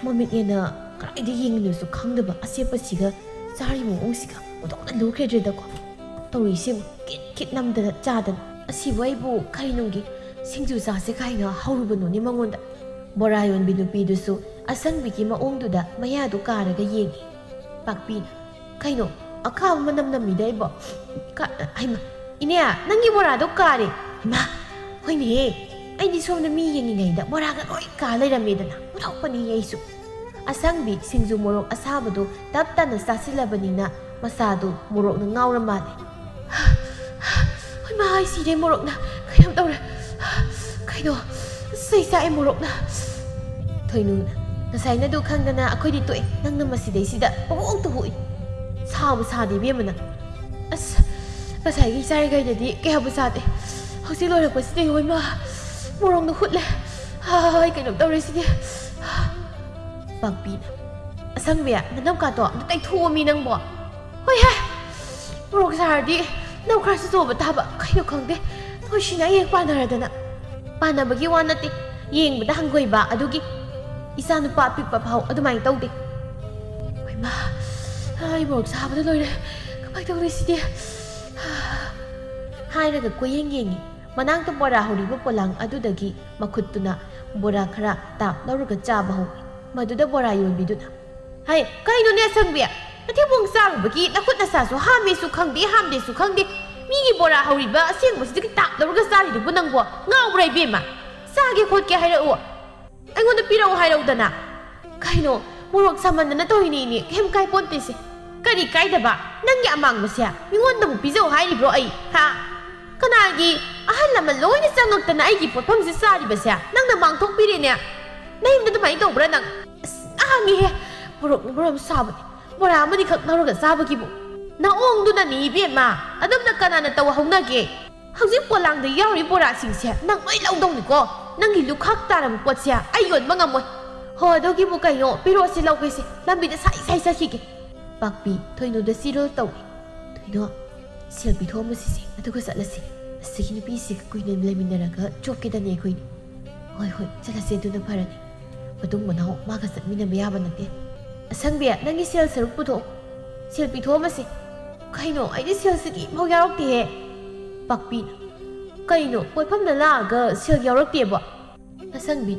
momit yena karaidi yingnu su khangdaba asepa siga sari mo ongsiga odona lukhe jeda ko tawi sim kit namda chadan asibai bu kainungi singju sase kaina haurubano ni mangonda borayon binupi dusu asangbigi maongduda mayadu karaga yengi pakpina kaino akha manam namidai bo ka aima inya nangi borado kare ma hoine aidi somna mi yengi ngaida boraga loi ka leiramedana murapani yeisu asangbi singju morok asabado taptana sasilabanina masadu morok na ngawra mane hoi ma ai si de morok na kayam tawra kaino sei sa e morok na thoinu na nasai na du khangdana akhoi di toi nangna masidai sida pawong to hui sabu sade bemana as nasai gi sari gai dadi ke habu sade hausi lora paside hoi ma morok na hutle hai kaino tawra side Pagpina asangbiya nanam ka to na tai thu mi nang bo hoi ha morok sardi naw khra su so ba ta ba kaino khangde hoi shina yek panaradana panabagi wanati yengbada hangoi ba adugi isa nupa pikpa phau adumai tawde hoi ma ai morok sabada loire kamai tawre sidi hairaga koyeng yengi manang to bora horiba polang adudagi makhutuna bora khara tap lawraga chaba ho maduda bora yonbiduna hai kaino ne sangbiya ati bong sang bagi nakut na sa so hame su khangde hamde su khangde migi bora horiba aseng basi tap lawraga sari du bunang bo ngawbrai bema sage khot ke haira o aingonda pirau hairau dana kaino morok samandana tohini ni hem kai ponte se kari kai daba nangi amang masya mingonda mu pizau hairi bro ai ha kanagi ahal lama loina sangok tana ai gi pothom se sari basya nangna mangthok pire ne naimda mai to bra nang ahangi he morok boram sabu bora amadi khak naroga sabu gi bu na ong du na ni be ma adum na kana na taw hauna ge hauji polang da yauri bora sing se nang mai laudong ni ko nangi lukhak taram potsia ayon mangamoi ho dogi bu kayo piro si lau kese lambi da sai sakhi pakpi thoinu da siro taw thoino selbi thomu si aduga salasi asigi bi si kuine leminaraga chopke da ne kuini hoi salase du na parani badung manao maga satmina bayaba nate asangbiya nangi sel saruk putho selbi thomu si kaino ai sel sigi mau yarok te he pakpi kaino poifam na laga sel yarok te bo asangbi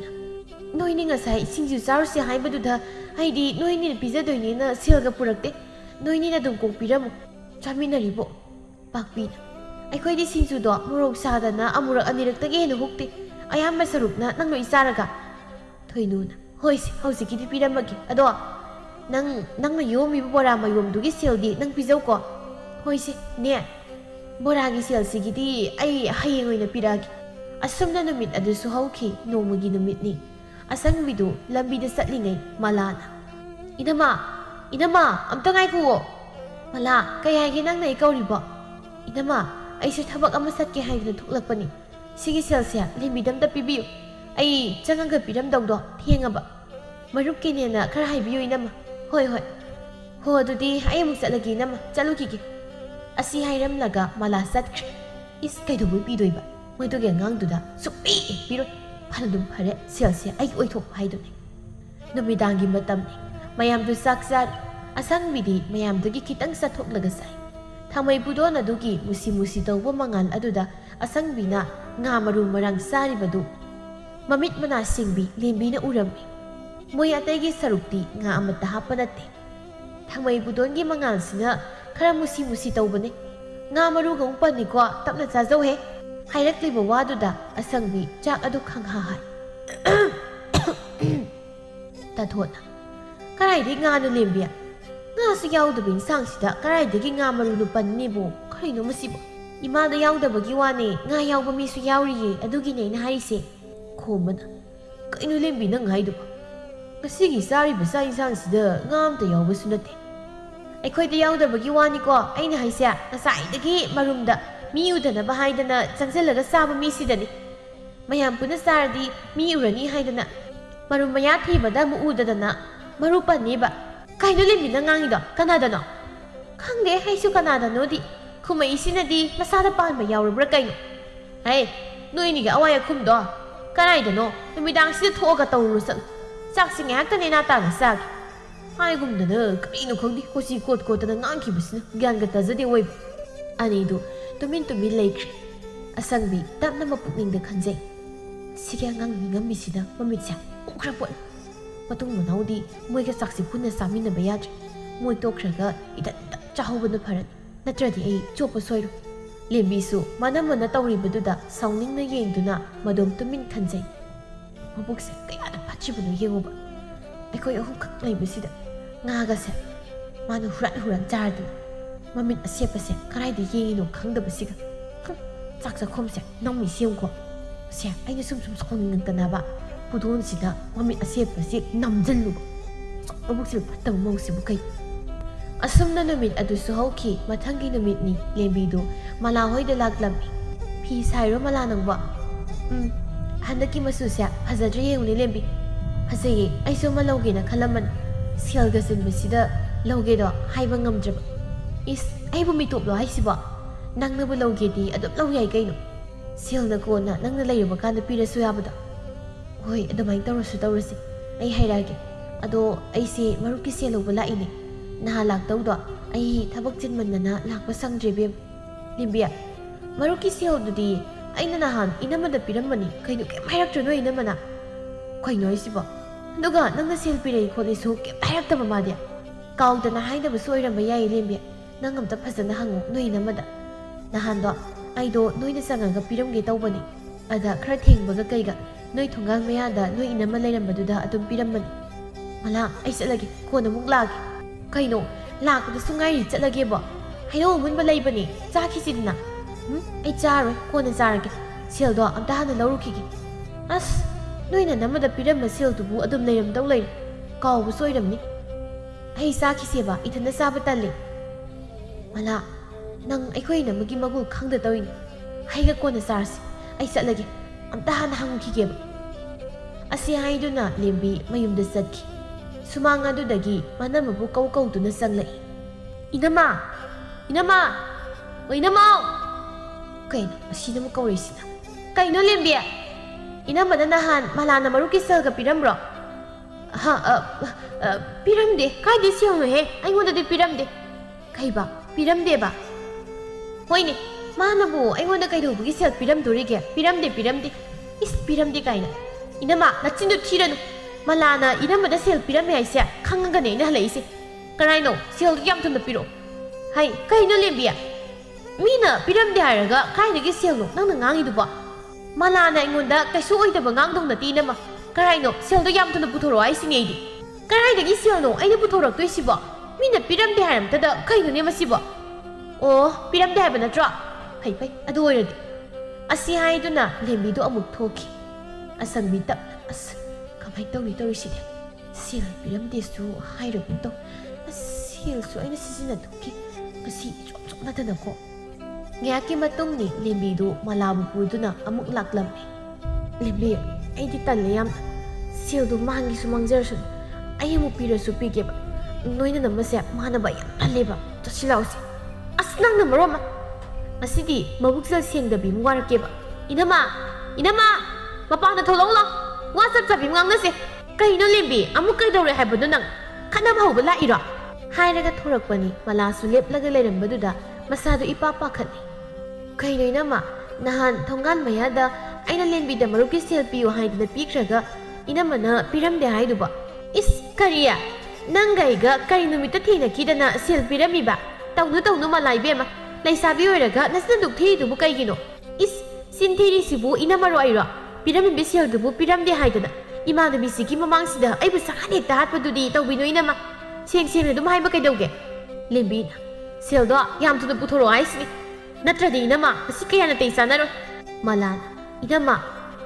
noi ni ngasai singju charu se haibadu da aidi noi ni pizza doi ni na sel ga purakte noi ni na dum kong piramu chaminari bo pakpi ai khoi di singju do morok sa da na amurak anirak ta ge na hukte ayam ma saruk na nang noi saraga thoinu na hoi si hausi ki di piramagi ado nang na yomi bora ma yom du gi sel di nang pizau ko hoi si ne bora gi sel si gi di ai hayeng oi na piragi asumna numit adu su hauki nomagi numit ni asang bidu lambi da satlingai malana inama amta ngai ku mala kaya gi nang nai kauri ba inama ai su thabak ama sat ke haidna thuklakpani sigi selsia limidam da pibiu ai changanga piram dong do thienga ba marup ki ne na khara haibiu inama hoi ho adudi ai mu satlagi nama chalu ki asi hairam laga mala sat is kai du bi doi ba moi to ge ngang du da supi piro phanadum phare selsia ai oi thok hai du ne numidangi matam ni mayam du saksar asang bidi mayam du gi kitang sa thok laga sai thamai budon adugi musi tawba mangal aduda asang bina nga maru marang sari badu mamit mana singbi lembi na urami moi atai gi sarukti nga amata hapanate thamai budon gi mangal sina khara musi tawba ne nga maru gong pani ko tapna cha jau he hairak liba waduda asangbi chak adu khangha hai ta thona karai di nga nu lembia nga si yaw da bin sang sida karai de gi nga maru nu pan ni bo kai no masibo ima da yaw da bagi wane nga yaw ba mi su yawri ye adugi ne na hai se khomana kai nu lembi na ngai du kasi gi sari ba sai sang sida ngam ta yaw ba su nate ai khoi da yaw da bagi wani ko ai na hai se na sai da gi marum da mi u da na ba hai da na changselaga sa ba mi si da ni mayam puna sardi mi urani hai da na marum maya thi ba da mu u da na maru pan ni ba kai no lembi na ngangi da kanada no ꯈꯪꯗꯦ ꯑꯩꯁꯨ ꯀꯅꯥꯗꯅꯣꯗꯤ ꯈꯨꯝꯃꯛꯏꯁꯤꯅꯗꯤ ꯃꯁꯥꯗ ꯄꯥꯟꯕ ꯌꯥꯎꯔꯕ꯭ꯔꯥ ꯀꯩꯅꯣ ꯍꯩ ꯅꯣꯏꯅꯤꯒꯤ ꯑꯋꯥꯏ ꯑꯈꯨꯝꯗꯣ ꯀꯗꯥꯏꯗꯅꯣ ꯅꯨꯃꯤꯗꯥꯡꯁꯤꯗ ꯊꯣꯛꯑꯒ ꯇꯧꯔꯨꯔꯣ ꯆꯠꯂꯨ ꯆꯥꯛꯁꯤ ꯉꯥꯏꯍꯥꯛꯇꯅꯦ ꯅꯥꯇꯥꯅ ꯆꯥꯒꯦ ꯍꯥꯏꯒꯨꯝꯗꯅ ꯀꯔꯤꯅꯣ ꯈꯪꯗꯦ ꯀꯣꯆꯤ ꯀꯣꯠ ꯀꯣꯠꯇꯅ ꯉꯥꯡꯈꯤꯕꯁꯤꯅ ꯒ꯭ꯌꯥꯟꯒ ꯇꯥꯖꯗꯦ ꯑꯣꯏꯕ ꯑꯅꯤꯗꯨ ꯇꯨꯃꯤꯟ ꯂꯩꯈ꯭ꯔꯦ ꯑꯁꯪꯕꯤ ꯇꯞꯅ ꯃꯄꯨꯛꯅꯤꯡꯗ ꯈꯟꯖꯩ ꯁꯤꯒꯤ ꯑꯉꯥꯡ ꯃꯤꯉꯝꯃꯤꯁꯤꯗ ꯃꯃꯤꯠꯁꯦ ꯎꯈ꯭ꯔ ꯄꯣꯠꯅꯤ ꯃꯇꯨꯡ ꯃꯅꯥꯎꯗꯤ ꯃꯣꯏꯒ ꯆꯥꯛꯁꯤ ꯄꯨꯟꯅ ꯆꯥꯃꯤꯟꯅꯕ ꯌꯥꯗ꯭ꯔꯦ ꯃꯣꯏ ꯇꯣꯛꯈ꯭ꯔꯒ ꯏꯇꯟ ꯆꯥꯍꯧꯕꯅ ꯐꯔꯅꯤ ꯅꯠꯇ꯭ꯔꯗꯤ ꯑꯩ ꯆꯣꯞꯄ ꯁꯣꯏꯔꯣꯏ ꯂꯦꯝꯕꯤꯁꯨ ꯃꯅ ꯇꯧꯔꯤꯕꯗꯨꯗ ꯁꯥꯎꯅꯤꯡꯅ ꯌꯦꯡꯗꯨꯅ ꯃꯗꯣꯝ ꯇꯨꯃꯤꯟ ꯈꯟꯖꯩ ꯃꯕꯨꯛꯁꯦ ꯀꯌꯥꯗ ꯐꯠꯇ꯭ꯔꯤꯕꯅꯣ ꯌꯦꯡꯉꯨꯕ ꯑꯩꯈꯣꯏ ꯑꯍꯨꯝꯈꯛ ꯂꯩꯕꯁꯤꯗ ꯉꯥꯒꯁꯦ ꯃꯥꯅ ꯍꯨꯔꯥꯟ ꯆꯥꯔꯗꯅ ꯃꯃꯤꯠ ꯑꯁꯦꯞꯄꯁꯦ ꯀꯗꯥꯏꯗ ꯌꯦꯡꯉꯤꯅꯣ ꯈꯪꯗꯕꯁꯤꯒ ꯆꯥꯛ ꯆꯥꯈꯣꯝꯁꯦ ꯅꯝꯃꯤ ꯁꯦꯝꯀꯣ ꯁꯦ ꯑꯩꯅ ꯁꯨꯝ ꯁꯥꯎꯅꯤꯡꯉꯛꯇꯅꯕ ꯄꯨꯗꯣꯟꯁꯤꯗ ꯃꯃꯤꯠ ꯑꯁꯦꯞꯄꯁꯤ ꯅꯝꯖꯜꯂꯨꯕ ꯃꯕꯨꯛꯁꯤꯕꯨ ꯐꯠꯇꯕ ꯃꯧꯁꯤꯕꯨ ꯀꯩ ꯑꯁꯨꯝꯅ ꯅꯨꯃꯤꯠ ꯑꯗꯨꯁꯨ ꯍꯧꯈꯤ ꯃꯊꯪꯒꯤ ꯅꯨꯃꯤꯠꯅꯤ ꯂꯦꯝꯕꯤꯗꯨ ꯃꯂꯥ ꯍꯣꯏꯗ ꯂꯥꯛꯂꯝꯃꯤ ꯐꯤ ꯁꯥꯏꯔꯣ ꯃꯂꯥ ꯅꯪꯕ ꯍꯟꯗꯛꯀꯤ ꯃꯆꯨꯁꯦ ꯐꯖꯗ꯭ꯔꯦ ꯌꯦꯡꯉꯨꯅꯦ ꯂꯦꯝꯕꯤ ꯐꯖꯩꯌꯦ ꯑꯩꯁꯨ ꯑꯃ ꯂꯧꯒꯦꯅ ꯈꯜꯂꯝꯕꯅꯤ ꯁꯦꯜꯒ ꯆꯤꯟꯕꯁꯤꯗ ꯂꯧꯒꯦꯗꯣ ꯍꯥꯏꯕ ꯉꯝꯗ꯭ꯔꯕ ꯏꯁ ꯑꯩꯕꯨ ꯃꯤꯇꯣꯞꯂꯣ ꯍꯥꯏꯁꯤꯕꯣ ꯅꯪꯅꯕꯨ ꯂꯧꯒꯦꯗꯤ ꯑꯗꯨꯝ ꯂꯧ ꯌꯥꯏ ꯀꯩꯅꯣ ꯁꯦꯜꯅ ꯀꯣꯟꯅ ꯅꯪꯅ ꯂꯩꯔꯕ ꯀꯥꯟꯗ ꯄꯤꯔꯁꯨ ꯌꯥꯕꯗꯣ ꯍꯣꯏ ꯑꯗꯨꯃꯥꯏꯅ ꯇꯧꯔꯁꯤ ꯑꯩ ꯍꯥꯏꯔꯛꯑꯒꯦ ꯑꯗꯣ ꯑꯩꯁꯦ ꯃꯔꯨꯞꯀꯤ ꯁꯦꯜ ꯂꯧꯕ ꯂꯥꯛꯏꯅꯦ ꯅꯍꯥꯟ ꯂꯥꯛꯇꯧꯗꯣ ꯑꯩ ꯊꯕꯛ ꯆꯤꯟꯃꯟꯗꯅ ꯂꯥꯛꯄ ꯁꯪꯗ꯭ꯔꯦ ꯕꯦꯝ ꯂꯦꯝꯕꯤ ꯃꯔꯨꯞꯀꯤ ꯁꯦꯜꯗꯨꯗꯤ ꯑꯩꯅ ꯅꯍꯥꯟ ꯏꯅꯝꯃꯗ ꯄꯤꯔꯝꯕꯅꯤ ꯀꯩꯅꯣ ꯀꯩꯝ ꯍꯥꯏꯔꯛꯇ꯭ꯔꯅꯣ ꯏꯅꯝꯃꯅ ꯀꯩꯅꯣ ꯍꯥꯏꯁꯤꯕꯣ ꯑꯗꯨꯒ ꯅꯪꯅ ꯁꯦꯜ ꯄꯤꯔꯛꯏ ꯈꯣꯠꯂꯤꯁꯨ ꯀꯩꯝ ꯍꯥꯏꯔꯛꯇꯕ ꯃꯥꯗꯤ ꯀꯥꯎꯗꯅ ꯍꯥꯏꯗꯕꯁꯨ ꯑꯣꯏꯔꯝꯕ ꯌꯥꯏ ꯂꯦꯝꯕꯤ ꯅꯪ ꯑꯝꯇ ꯐꯖꯅ ꯍꯪꯉꯣ ꯅꯣꯏ ꯏꯅꯝꯃꯗ ꯅꯍꯥꯟꯗꯣ ꯑꯩꯗꯣ ꯅꯣꯏꯅ ꯆꯪꯉꯒ ꯄꯤꯔꯝꯒꯦ ꯇꯧꯕꯅꯤ ꯑꯗ ꯈꯔ ꯊꯦꯡꯕꯒ ꯀꯩꯒ ꯅꯣꯏ ꯊꯣꯡꯒꯥꯟ ꯃꯌꯥꯗ ꯅꯣꯏ ꯏꯅꯝꯃ ꯂꯩꯔꯝꯕꯗꯨꯗ ꯑꯗꯨꯝ ꯄꯤꯔꯝꯕꯅꯤ ꯃꯂꯥ ꯑꯩ ꯆꯠꯂꯒꯦ ꯀꯣꯟꯅ ꯑꯃꯨꯛ ꯂꯥꯛꯑꯒꯦ ꯀꯩꯅꯣ ꯂꯥꯛꯄꯗꯁꯨ ꯉꯥꯏꯔꯤ ꯆꯠꯂꯒꯦꯕꯣ ꯍꯩꯅꯧ ꯑꯃꯨꯟꯕ ꯂꯩꯕꯅꯦ ꯆꯥꯈꯤꯁꯤꯗꯅ ꯑꯩ ꯆꯥꯔꯣꯏ ꯀꯣꯟꯅ ꯆꯥꯔꯒꯦ ꯁꯦꯜꯗꯣ ꯑꯝꯇ ꯍꯥꯟꯅ ꯂꯧꯔꯨꯈꯤꯒꯦ ꯑꯁ ꯅꯣꯏꯅ ꯅꯝꯃꯗ ꯄꯤꯔꯝꯕ ꯁꯦꯜꯗꯨꯕꯨ ꯑꯗꯨꯝ ꯂꯩꯔꯝꯗꯧ ꯂꯩꯔꯦ ꯀꯥꯎꯕꯁꯨ ꯑꯣꯏꯔꯝꯅꯤ ꯑꯩ ꯆꯥꯈꯤꯁꯦꯕ ꯏꯊꯟꯇ ꯆꯥꯕ ꯇꯜꯂꯦ ꯃꯂꯥ ꯅꯪ ꯑꯩꯈꯣꯏ ꯏꯅꯝꯃꯒꯤ ꯃꯒꯨꯜ ꯈꯪꯗ ꯇꯧꯏꯅꯤ ꯍꯩꯒ ꯀꯣꯟꯅ ꯆꯥꯔꯁꯤ ꯑꯩ ꯆꯠꯂꯒꯦ ꯑꯝꯇ ꯍꯥꯟꯅ ꯍꯪꯈꯤꯒꯦꯕ ꯑꯁꯤ ꯍꯥꯏꯗꯨꯅ ꯂꯦꯝꯕꯤ ꯃꯌꯨꯝꯗ ꯆꯠꯈꯤ ꯁꯨꯃꯥꯡ ꯑꯗꯨꯗꯒꯤ ꯃꯅꯝꯃꯕꯨ ꯀꯧꯗꯨꯅ ꯆꯪꯂꯛꯏ ꯏꯅꯝꯃ ꯏꯅꯝꯃ ꯏꯅꯝꯃꯥꯎ ꯀꯩꯅꯣ ꯑꯁꯤꯅ ꯑꯃꯨꯛ ꯀꯧꯔꯤꯁꯤꯅ ꯀꯩꯅꯣ ꯂꯦꯝꯕꯤ ꯏꯅꯝꯃꯗ ꯅꯍꯥꯟ ꯃꯂꯥꯅ ꯃꯔꯨꯞꯀꯤ ꯁꯦꯜꯒ ꯄꯤꯔꯝꯕ꯭ꯔꯣ ꯄꯤꯔꯝꯗꯦ ꯀꯥꯏꯗ ꯁꯦꯜꯅꯣꯍꯦ ꯑꯩꯉꯣꯟꯗꯗꯤ ꯄꯤꯔꯝꯗꯦ ꯀꯩꯕ ꯄꯤꯔꯝꯗꯦꯕ ꯍꯣꯏꯅꯦ ꯃꯥꯅꯕꯨ ꯑꯩꯉꯣꯟꯗ ꯀꯩꯗꯧꯕꯒꯤ ꯁꯦꯜ ꯄꯤꯔꯝꯗꯣꯔꯤꯒꯦ ꯄꯤꯔꯝꯗꯦ ꯏꯁ ꯄꯤꯔꯝꯗꯦ ꯀꯥꯏꯅ ꯏꯅꯝꯃ ꯅꯆꯤꯟꯗꯨ ꯊꯤꯔꯅꯨ ꯃꯂꯥꯅ ꯏꯅꯝꯃꯗ ꯁꯦꯜ ꯄꯤꯔꯝꯃꯦ ꯍꯥꯏꯁꯦ ꯈꯪꯉꯒꯅꯦ ꯑꯩꯅ ꯍꯜꯂꯛꯏꯁꯦ ꯀꯔꯥꯏꯅꯣ ꯁꯦꯜꯗꯨ ꯌꯥꯝ ꯊꯨꯅ ꯄꯤꯔꯛꯑꯣ ꯍꯩ ꯀꯩꯅꯣ ꯂꯦꯝꯕꯤ ꯃꯤꯅ ꯄꯤꯔꯝꯗꯦ ꯍꯥꯏꯔꯒ ꯀꯥꯏꯗꯒꯤ ꯁꯦꯜꯅꯣ ꯅꯪꯅ ꯉꯥꯡꯉꯤꯗꯨꯕꯣ ꯃꯂꯥꯅ ꯑꯩꯉꯣꯟꯗ ꯀꯩꯁꯨ ꯑꯣꯏꯗꯕ ꯉꯥꯡꯗꯧ ꯅꯠꯇꯦ ꯏꯅꯝꯃ ꯀꯔꯥꯏꯅꯣ ꯁꯦꯜꯗꯣ ꯌꯥꯝ ꯊꯨꯅ ꯄꯨꯊꯣꯔꯛꯑꯣ ꯍꯥꯏꯁꯤꯅꯦ ꯑꯩꯗꯤ ꯀꯔꯥꯏꯗꯒꯤ ꯁꯦꯜꯅോ ꯑꯩꯅ ꯄꯨꯊꯣꯔꯛꯇꯣꯏꯁꯤꯕꯣ ꯃꯤꯅ ꯄꯤꯔꯝꯗꯦ ꯍꯥꯏꯔꯝꯇꯗ ꯀꯩꯅꯣꯅꯦ ꯃꯁꯤꯕꯣ ꯑꯣ ꯄꯤꯔꯝꯗꯦ ꯍꯥꯏꯕ ꯅꯠꯇ꯭ꯔꯣ ꯐꯩ ꯑꯗꯨ ꯑꯣꯏꯔꯗꯤ ꯑꯁꯤ ꯍꯥꯏꯗꯨꯅ ꯂꯦꯝꯕꯤꯗꯨ ꯑꯃꯨꯛ ꯊꯣꯛꯈꯤ ꯑꯁꯪꯕꯤ ꯇꯞꯅ ꯑꯁ ꯀꯃꯥꯏꯅ ꯇꯧꯔꯤꯁꯤꯗꯤ ꯁꯦꯜ ꯄꯤꯔꯝꯗꯦꯁꯨ ꯍꯥꯏꯔꯒꯨꯝ ꯇꯧ ꯑꯁ ꯁꯦꯜꯁꯨ ꯑꯩꯅ ꯁꯤꯖꯤꯟꯅꯊꯣꯛꯈꯤ ꯉꯁꯤ ꯏꯆꯣꯞ ꯆꯣꯞꯅꯗꯅꯀꯣ ꯉꯥꯏꯍꯥꯛꯀꯤ ꯃꯇꯨꯡꯅꯤ ꯂꯦꯝꯕꯤꯗꯨ ꯃꯂꯥꯕꯨ ꯄꯨꯗꯨꯅ ꯑꯃꯨꯛ ꯂꯥꯛꯂꯝꯃꯤ ꯂꯦꯝꯕꯤ ꯑꯩꯗꯤ ꯇꯜꯂꯦ ꯌꯥꯝꯅ ꯁꯦꯜꯗꯨ ꯃꯥꯡꯒꯤꯁꯨ ꯃꯥꯡꯖꯔꯁꯨꯅꯨ ꯑꯩ ꯑꯃꯨꯛ ꯄꯤꯔꯁꯨ ꯄꯤꯒꯦꯕ ꯅꯣꯏꯅ ꯅꯝꯕꯁꯦ ꯃꯥꯟꯅꯕ ꯌꯥꯝ ꯇꯜꯂꯦꯕ ꯆꯠꯁꯤ ꯂꯥꯛꯎꯁꯤ ꯑꯁ ꯅꯪꯅ ꯃꯔꯣꯝ ꯑꯃ ꯉꯁꯤꯗꯤ ꯃꯕꯨꯛꯆꯦꯜ ꯁꯦꯡꯗꯕꯤ ꯑꯃꯨꯛ ꯋꯥꯔꯛꯀꯦꯕ ꯏꯅꯝꯃ ꯃꯄꯥꯟꯗ ꯊꯣꯛꯂꯛꯎ ꯂꯥꯎ ꯋꯥ ꯆꯞ ꯆꯥꯕꯤ ꯉꯥꯡꯅꯁꯦ ꯀꯩꯅꯣ ꯂꯦꯝꯕꯤ ꯑꯃꯨꯛ ꯀꯩꯗꯧꯔꯦ ꯍꯥꯏꯕꯅꯣ ꯅꯪ ꯈꯠꯅꯕ ꯍꯧꯕ ꯂꯥꯛꯏꯔꯣ ꯍꯥꯏꯔꯒ ꯊꯣꯔꯛꯄꯅꯤ ꯃꯂꯥꯁꯨ ꯂꯦꯞꯂꯒ ꯂꯩꯔꯝꯕꯗꯨꯗ ꯃꯁꯥꯗꯨ ꯏꯄꯥ ꯄꯥꯈꯠꯂꯤ ꯀꯩꯅꯣ ꯏꯅꯝꯃ ꯅꯍꯥꯟ ꯊꯣꯡꯒꯥꯟ ꯃꯌꯥꯗ ꯑꯩꯅ ꯂꯦꯝꯕꯤꯗ ꯃꯔꯨꯞꯀꯤ ꯁꯦꯜ ꯄꯤꯌꯨ ꯍꯥꯏꯗꯅ ꯄꯤꯈ꯭ꯔꯒ ꯏꯅꯝꯃꯅ ꯄꯤꯔꯝꯗꯦ ꯍꯥꯏꯗꯨꯕ ꯏꯁ ꯀꯔꯤ ꯅꯪꯒ ꯑꯩꯒ ꯀꯔꯤ ꯅꯨꯃꯤꯠꯇ ꯊꯦꯡꯅꯈꯤꯗꯅ ꯁꯦꯜ ꯄꯤꯔꯝꯃꯤꯕ ꯇꯧꯅꯨ ꯃꯂꯥ ꯏꯕꯦꯝꯃ ꯂꯩꯁꯥꯕꯤ ꯑꯣꯏꯔꯒ ꯅꯆꯤꯟꯗꯨꯛ ꯊꯤꯔꯤꯗꯨꯕꯨ ꯀꯩꯒꯤꯅꯣ ꯏꯁ ꯆꯤꯟ ꯊꯤꯔꯤꯁꯤꯕꯨ ꯏꯅꯝꯃꯔꯣ ꯑꯩꯔꯣ ꯄꯤꯔꯝꯃꯤꯕ ꯁꯦꯜꯗꯨꯕꯨ ꯄꯤꯔꯝꯗꯦ ꯍꯥꯏꯗꯅ ꯏꯃꯥꯟꯅꯕꯤꯁꯤꯒꯤ ꯃꯃꯥꯡꯁꯤꯗ ꯑꯩꯕꯨ ꯁꯥꯈꯥꯟ ꯍꯦꯛꯇ ꯍꯥꯠꯄꯗꯨꯗꯤ ꯇꯧꯕꯤꯅꯣ ꯏꯅꯝꯃ ꯁꯦꯡꯅ ꯑꯗꯨꯝ ꯍꯥꯏꯕ ꯀꯩꯗꯧꯒꯦ ꯂꯦꯝꯕꯤꯅ ꯁꯦꯜꯗꯣ ꯌꯥꯝ ꯊꯨꯅ ꯄꯨꯊꯣꯔꯛꯑꯣ ꯍꯥꯏꯁꯤꯅꯤ ꯅꯠꯇ꯭ꯔꯗꯤ ꯏꯅꯝꯃ ꯃꯁꯤ ꯀꯌꯥ ꯅꯥꯇꯩ ꯆꯥꯟꯅꯔꯣꯏ ꯃꯂꯥꯅ ꯏꯅꯝꯃ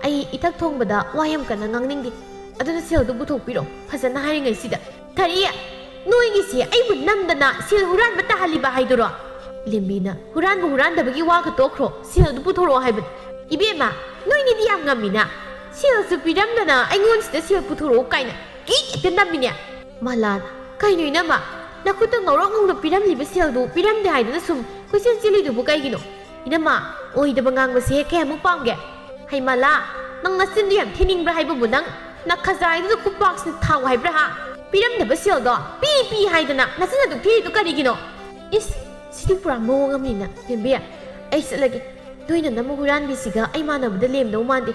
ꯑꯩ ꯏꯊꯛ ꯊꯣꯡꯕꯗ ꯋꯥ ꯌꯥꯝ ꯀꯟꯅ ꯉꯥꯡꯅꯤꯡꯗꯦ ꯑꯗꯨꯅ ꯁꯦꯜꯗꯨ ꯄꯨꯊꯣꯛꯄꯤꯔꯛꯑꯣ ꯐꯖꯅ ꯍꯥꯏꯔꯤꯉꯩꯁꯤꯗ ꯀꯔꯤ ꯅꯣꯏꯒꯤꯁꯦ ꯑꯩꯕꯨ ꯅꯝꯗꯅ ꯁꯦꯜ ꯍꯨꯔꯥꯟꯕ ꯇꯥꯍꯜꯂꯤꯕ ꯍꯥꯏꯗꯨꯔꯣ ꯂꯦꯝꯕꯤꯅ ꯍꯨꯔꯥꯟꯕ ꯍꯨꯔꯥꯟꯗꯕꯒꯤ ꯋꯥꯒ ꯇꯣꯛꯈ꯭ꯔꯣ ꯁꯦꯜꯗꯨ ꯄꯨꯊꯣꯔꯛꯑꯣ ꯍꯥꯏꯕꯅꯤ ꯏꯕꯦꯝꯃ ꯅꯣꯏꯅꯤꯗꯤ ꯌꯥꯝ ꯉꯝꯃꯤꯅ ꯁꯦꯜꯁꯨ ꯄꯤꯔꯝꯗꯅ ꯑꯩꯉꯣꯟꯁꯤꯗ ꯁꯦꯜ ꯄꯨꯊꯣꯔꯛꯑꯣ ꯀꯥꯏꯅ ꯀꯤꯛꯇ ꯅꯝꯃꯤꯅꯦ ꯃꯂꯥꯅ ꯀꯩꯅꯣ ꯏꯅꯝꯃ nakuta ngorok ngong piram liba sel do piram de haiduna sum question chili do bukai gino inama oi da bangang ba se ke mu pam ge hai mala nang nasin diam thining bra haibu bunang nakhazai do ku box ni thau hai bra ha piram da ba sel do pi haiduna nasin do thi do kari gino is sidi pura mo ngam ni na lembe ai salage doina namu huran bi siga ai mana bda lem do mande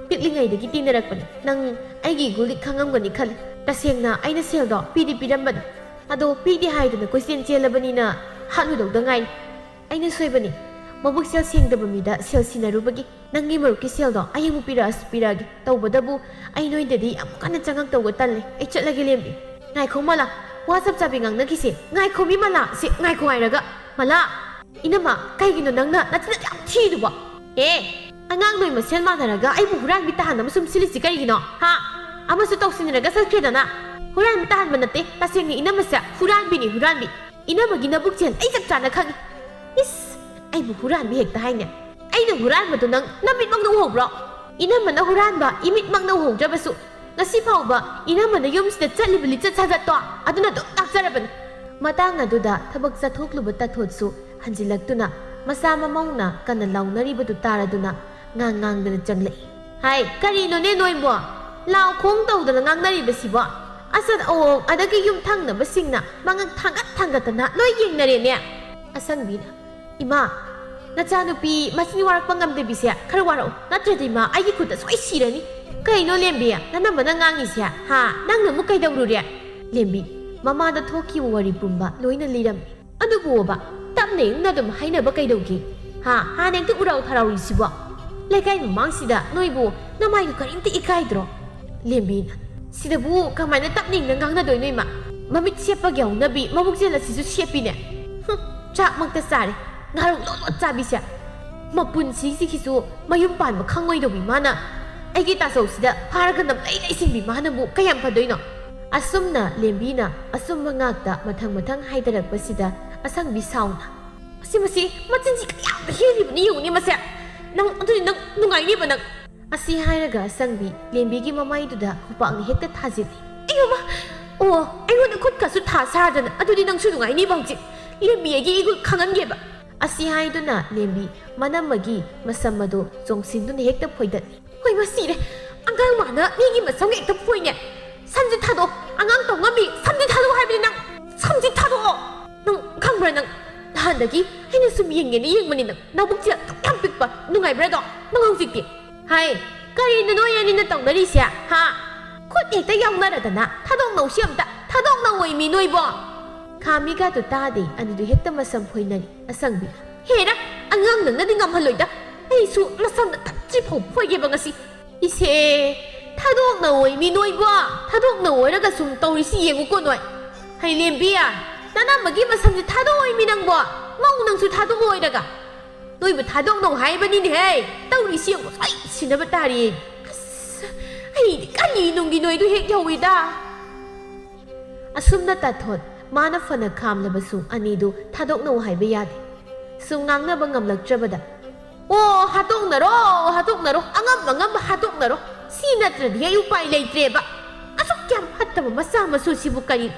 piklingai da ki tinarak pan nang ai gi gulik khangam gani khal tasengna aina sel do pidi piram ban ado pidi haiduna question chelabani na halu do dangai aina soibani mabuk sel sengdaba mida sel sinarubagi nangi maruki sel do ayemu pira aspiragi tawbadabu ai noidadi amukana changang tawga talle ai chatlagi lembi ngai khomala whatsapp chabingang na kise ngai khomi mala se ngai khoi raga mala inama kaigino nangna natina yam thi duba angang noi masel manaraga ai bu huran bi tahan amasum silisi kaigino ha amasu toksiniraga sakredana huran bi tahan manate tasengni inama sa huran bi inama gi nabuk chen ai chap chana khangi is ai bu huran bi hekta haine ai na huran ma to nang namit mang no hobro inama na huran ba imit mang no hobja basu ngasi phau ba inama na yum sta chatli bili chat sa to aduna do taksaraban matang aduda thabak sa thokluba ta thotsu hanjilaktuna masa mamongna kana launari badu taraduna ngang dana changlai hai kari no ne noimbo law khong tawdana ngangnari basibo asad awong adagi yum thangna basingna mangang thangatana loi yengnare ne asangbina ima nachanupi masini warak pangam de bisya kharwaro natradi ma agi khuta soi sirani kaino lembiya nanamana ngangi sia ha nangna mu kai dawru re lembi mama da thoki wari pumba loina liram adubu ba tamne na dum haina ba kai dawgi ha neng tu urau tharau sibo lekai mamang sida noibu namai du karimti ikai dro lembi sidabu kamana tapning na ngangna doi noima mamit sepa gyaw nabi mabuk jela sisu sepine chak makta sare ngaruk lolot chabi sia mapun si khisu mayum pan ma khangoi do bi mana aigi ta so sida pharaga nam lai sing bi mana bu kayam phadoino asumna lembina asum mangakta mathang haidarak pasida asang bi sauna masi machin ji kya hiri ni yuni masa nang atu nang nungai ni banang asi hairaga asangbi lembi gi mamai du da khupang ni hekta thajili ayoma o aigona khut ka su tha saradana adu di nang su nungai ni bangji lembi gi igul khangan ge ba asi haiduna lembi manamagi masamado jongsin du hekta phoidat hoi masire angang mana ni gi masang hekta phoine sanji thado angang to ngami sanji thado haibi nang sanji thado nang khangbra nang handagi haina sum yenge ni yengmani nang nabuk ja tam pikpa nungai bra do mangong jikti hai kari na no yani na tong dari sia ha khut hekta yaung na radana thadong no siam ta thadong na oi mi noi bo khami ga tu ta de anu du hekta masam phoinani asangbi hera angang nang na dingam haloi da ei su masam da chi phau phoi ge bangasi ise thadong na oi mi noi bo thadong na oi raga sum tori si yengu ko noi hai lembia nana magi masam ji thadong oi mi nang bo mau nang su thadong oi daga noi ba thadong no hai bani ni he tori si yengu ai sinaba tari ai kani nungi noi du hek yawi da asumna ta thot mana fana kham labasu ani du thadok no hai ba yade sungang na bangam laktrabada o hatok naro angam hatok naro sina tradi ayu pai leitre ba asuk kyam hatta masa masu sibukani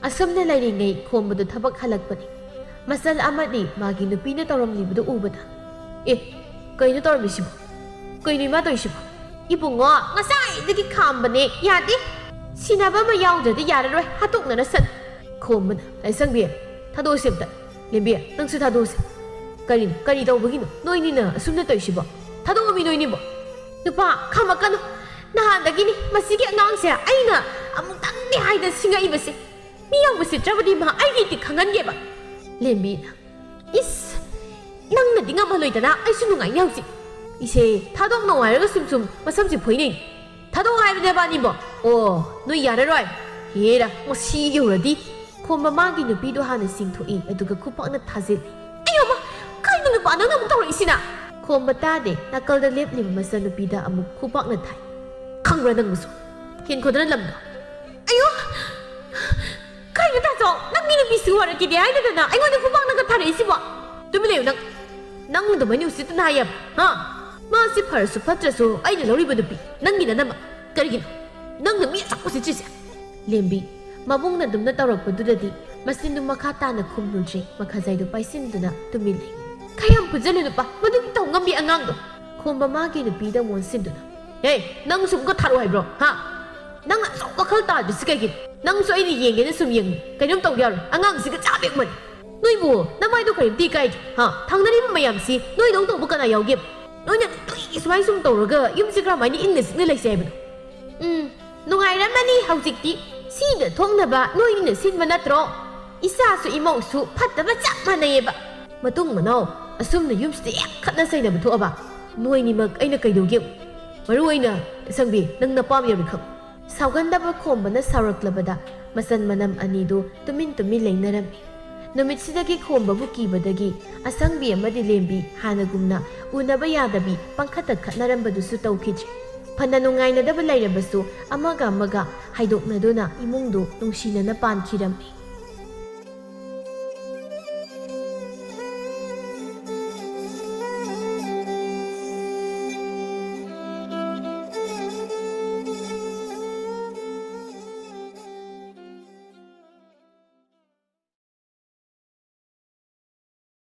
asumna lairingai khombadu thabak halakpani masal amadi magi nupi na toram libadu ubada kaino tormisibo kaino ma toisibo ibungo ngasai dagi khambane yade sinaba ma yaudadi yararoi hatok na san khombana ai sangbi thado sebda lembi nang su thado se kari do bagino noini na asumna toisibo thado mi noini bo nupa khamakano nahan dagini masigi angang se aina amuk tang ni haida singa ibase mi yaw base trabadi ma ai gi ti khangan ge ba lembi is nang na dinga maloi dana ai su nungai yausi ise thadong no hairaga sumsum masamji phoinei thadong hai bane bani bo o noi yararoi hera mosi yoradi khomba magi nupi do hana singthoi aduga khupakna thajil ayoma kaino nupa nang amuk tawri sina khomba tade nakal da lep lim masa nupi da amuk khupakna thai khangra nang musu ken khodana lamda ayo kaino ta so nang ni nupi suwara ki de ai da na ai ngona khupakna ka thari sibo tumi lew nang da mani usit na yam ha ma si farsu fatrasu ai da lori ba nupi nang gi na nama karigino nang na mi sakku si chisa lembi mabung na dum na tawrak padudadi ꯃꯁꯤꯟꯗꯨ ꯃꯈꯥ ꯇꯥꯅ ꯈꯨꯝꯂꯨꯗ꯭ꯔꯤ ꯃꯈꯥꯖꯥꯏꯗꯨ ꯄꯥꯏꯁꯤꯟꯗꯨꯅ ꯇꯨꯃꯤꯟ ꯂꯩ ꯈꯌꯥꯝ ꯐꯨꯖꯜꯂꯨ ꯅꯨꯄꯥ ꯃꯗꯨꯒꯤ ꯇꯧ ꯉꯝꯕꯤ ꯑꯉꯥꯡꯗꯣ ꯈꯣꯝꯕ ꯃꯥꯒꯤ ꯅꯨꯄꯤꯗ ꯃꯣꯟꯁꯤꯟꯗꯨꯅ ꯍꯦ ꯅꯪꯁꯨ ꯑꯃꯨꯛꯀ ꯊꯥꯔꯛꯑꯣ ꯍꯥꯏꯕ꯭ꯔꯣ ꯍꯥ ꯅꯪ ꯑꯁꯨꯛ ꯋꯥꯈꯜ ꯇꯥꯗ꯭ꯔꯤꯁꯤ ꯀꯩꯒꯤꯅꯣ ꯅꯪꯁꯨ ꯑꯩꯅ ꯌꯦꯡꯒꯦꯅ ꯁꯨꯝ ꯌꯦꯡꯉꯤ ꯀꯩꯅꯣꯝ ꯇꯧ ꯌꯥꯔꯣꯏ ꯑꯉꯥꯡꯁꯤꯒ ꯆꯥꯕꯦꯛꯃꯅꯤ ꯅꯣꯏꯕꯨ ꯅꯃꯥꯏꯗꯣ ꯀꯔꯤꯝꯇ ꯏꯀꯥꯏꯗ꯭ꯔꯣ ꯍꯥ ꯊꯪꯅꯔꯤꯕ ꯃꯌꯥꯝꯁꯤ ꯅꯣꯏꯗꯧ ꯇꯧꯕ ꯀꯅꯥ ꯌꯥꯎꯒꯦꯕ ꯅꯣꯏꯅ ꯅꯨꯡꯇꯤꯒꯤ ꯁꯨꯃꯥꯏ ꯁꯨꯝ ꯇꯧꯔꯒ ꯌꯨꯝꯁꯤ ꯀꯔꯝꯍꯥꯏꯅ ꯏꯪꯅ ꯆꯤꯛꯅ ꯂꯩꯁꯦ ꯍꯥꯏꯕꯅꯣ ꯅꯨꯡꯉꯥꯏꯔꯝꯃꯅꯤ ꯍꯧꯖꯤꯛꯇꯤ ꯁꯤꯗ ꯊꯣꯛꯅꯕ ꯅꯣꯏꯅ ꯁꯤꯟꯕ ꯅꯠꯇ꯭ꯔꯣ ꯏꯆꯥꯁꯨ ꯏꯃꯧꯁꯨ ꯐꯠꯇꯕ ꯆꯞ ꯃꯥꯟꯅꯩꯌꯦꯕ ꯃꯇꯨꯡ ꯃꯅꯥꯎ ꯑꯁꯨꯝꯅ ꯌꯨꯝꯁꯤꯗ ꯍꯦꯛ ꯈꯠꯅ ꯆꯩꯅꯕ ꯊꯣꯛꯑꯕ ꯅꯣꯏꯅꯤꯃꯛ ꯑꯩꯅ ꯀꯩꯗꯧꯒꯦ ꯃꯔꯨ ꯑꯣꯏꯅ ꯁꯪꯕꯤ ꯅꯪ ꯅꯄꯥꯝ ꯌꯥꯎꯔꯤꯈꯛ ꯁꯥꯎꯒꯟꯗꯕ ꯈꯣꯝꯕꯅ ꯁꯥꯎꯔꯛꯂꯕꯗ ꯃꯆꯟ ꯃꯅꯝ ꯑꯅꯤꯗꯨ ꯇꯨꯃꯤꯟ ꯇꯨꯃꯤꯟ ꯂꯩꯅꯔꯝꯃꯤ ꯅꯨꯃꯤꯠꯁꯤꯗꯒꯤ ꯈꯣꯝꯕꯕꯨ ꯀꯤꯕꯗꯒꯤ ꯑꯁꯪꯕꯤ ꯑꯃꯗꯤ ꯂꯦꯝꯕꯤ ꯍꯥꯟꯅꯒꯨꯝꯅ ꯎꯅꯕ ꯌꯥꯗꯕꯤ ꯄꯪꯈꯠꯇ ꯈꯠꯅꯔꯝꯕꯗꯨꯁꯨ ꯇꯧꯈꯤꯗ꯭ꯔꯦ ꯐꯅ ꯅꯨꯡꯉꯥꯏꯅꯗꯕ ꯂꯩꯔꯕꯁꯨ ꯑꯃꯒ ꯑꯃꯒ ꯍꯥꯏꯗꯣꯛꯅꯗꯨꯅ ꯏꯃꯨꯡꯗꯨ ꯅꯨꯡꯁꯤꯅꯅ ꯄꯥꯟꯈꯤꯔꯝꯃꯤ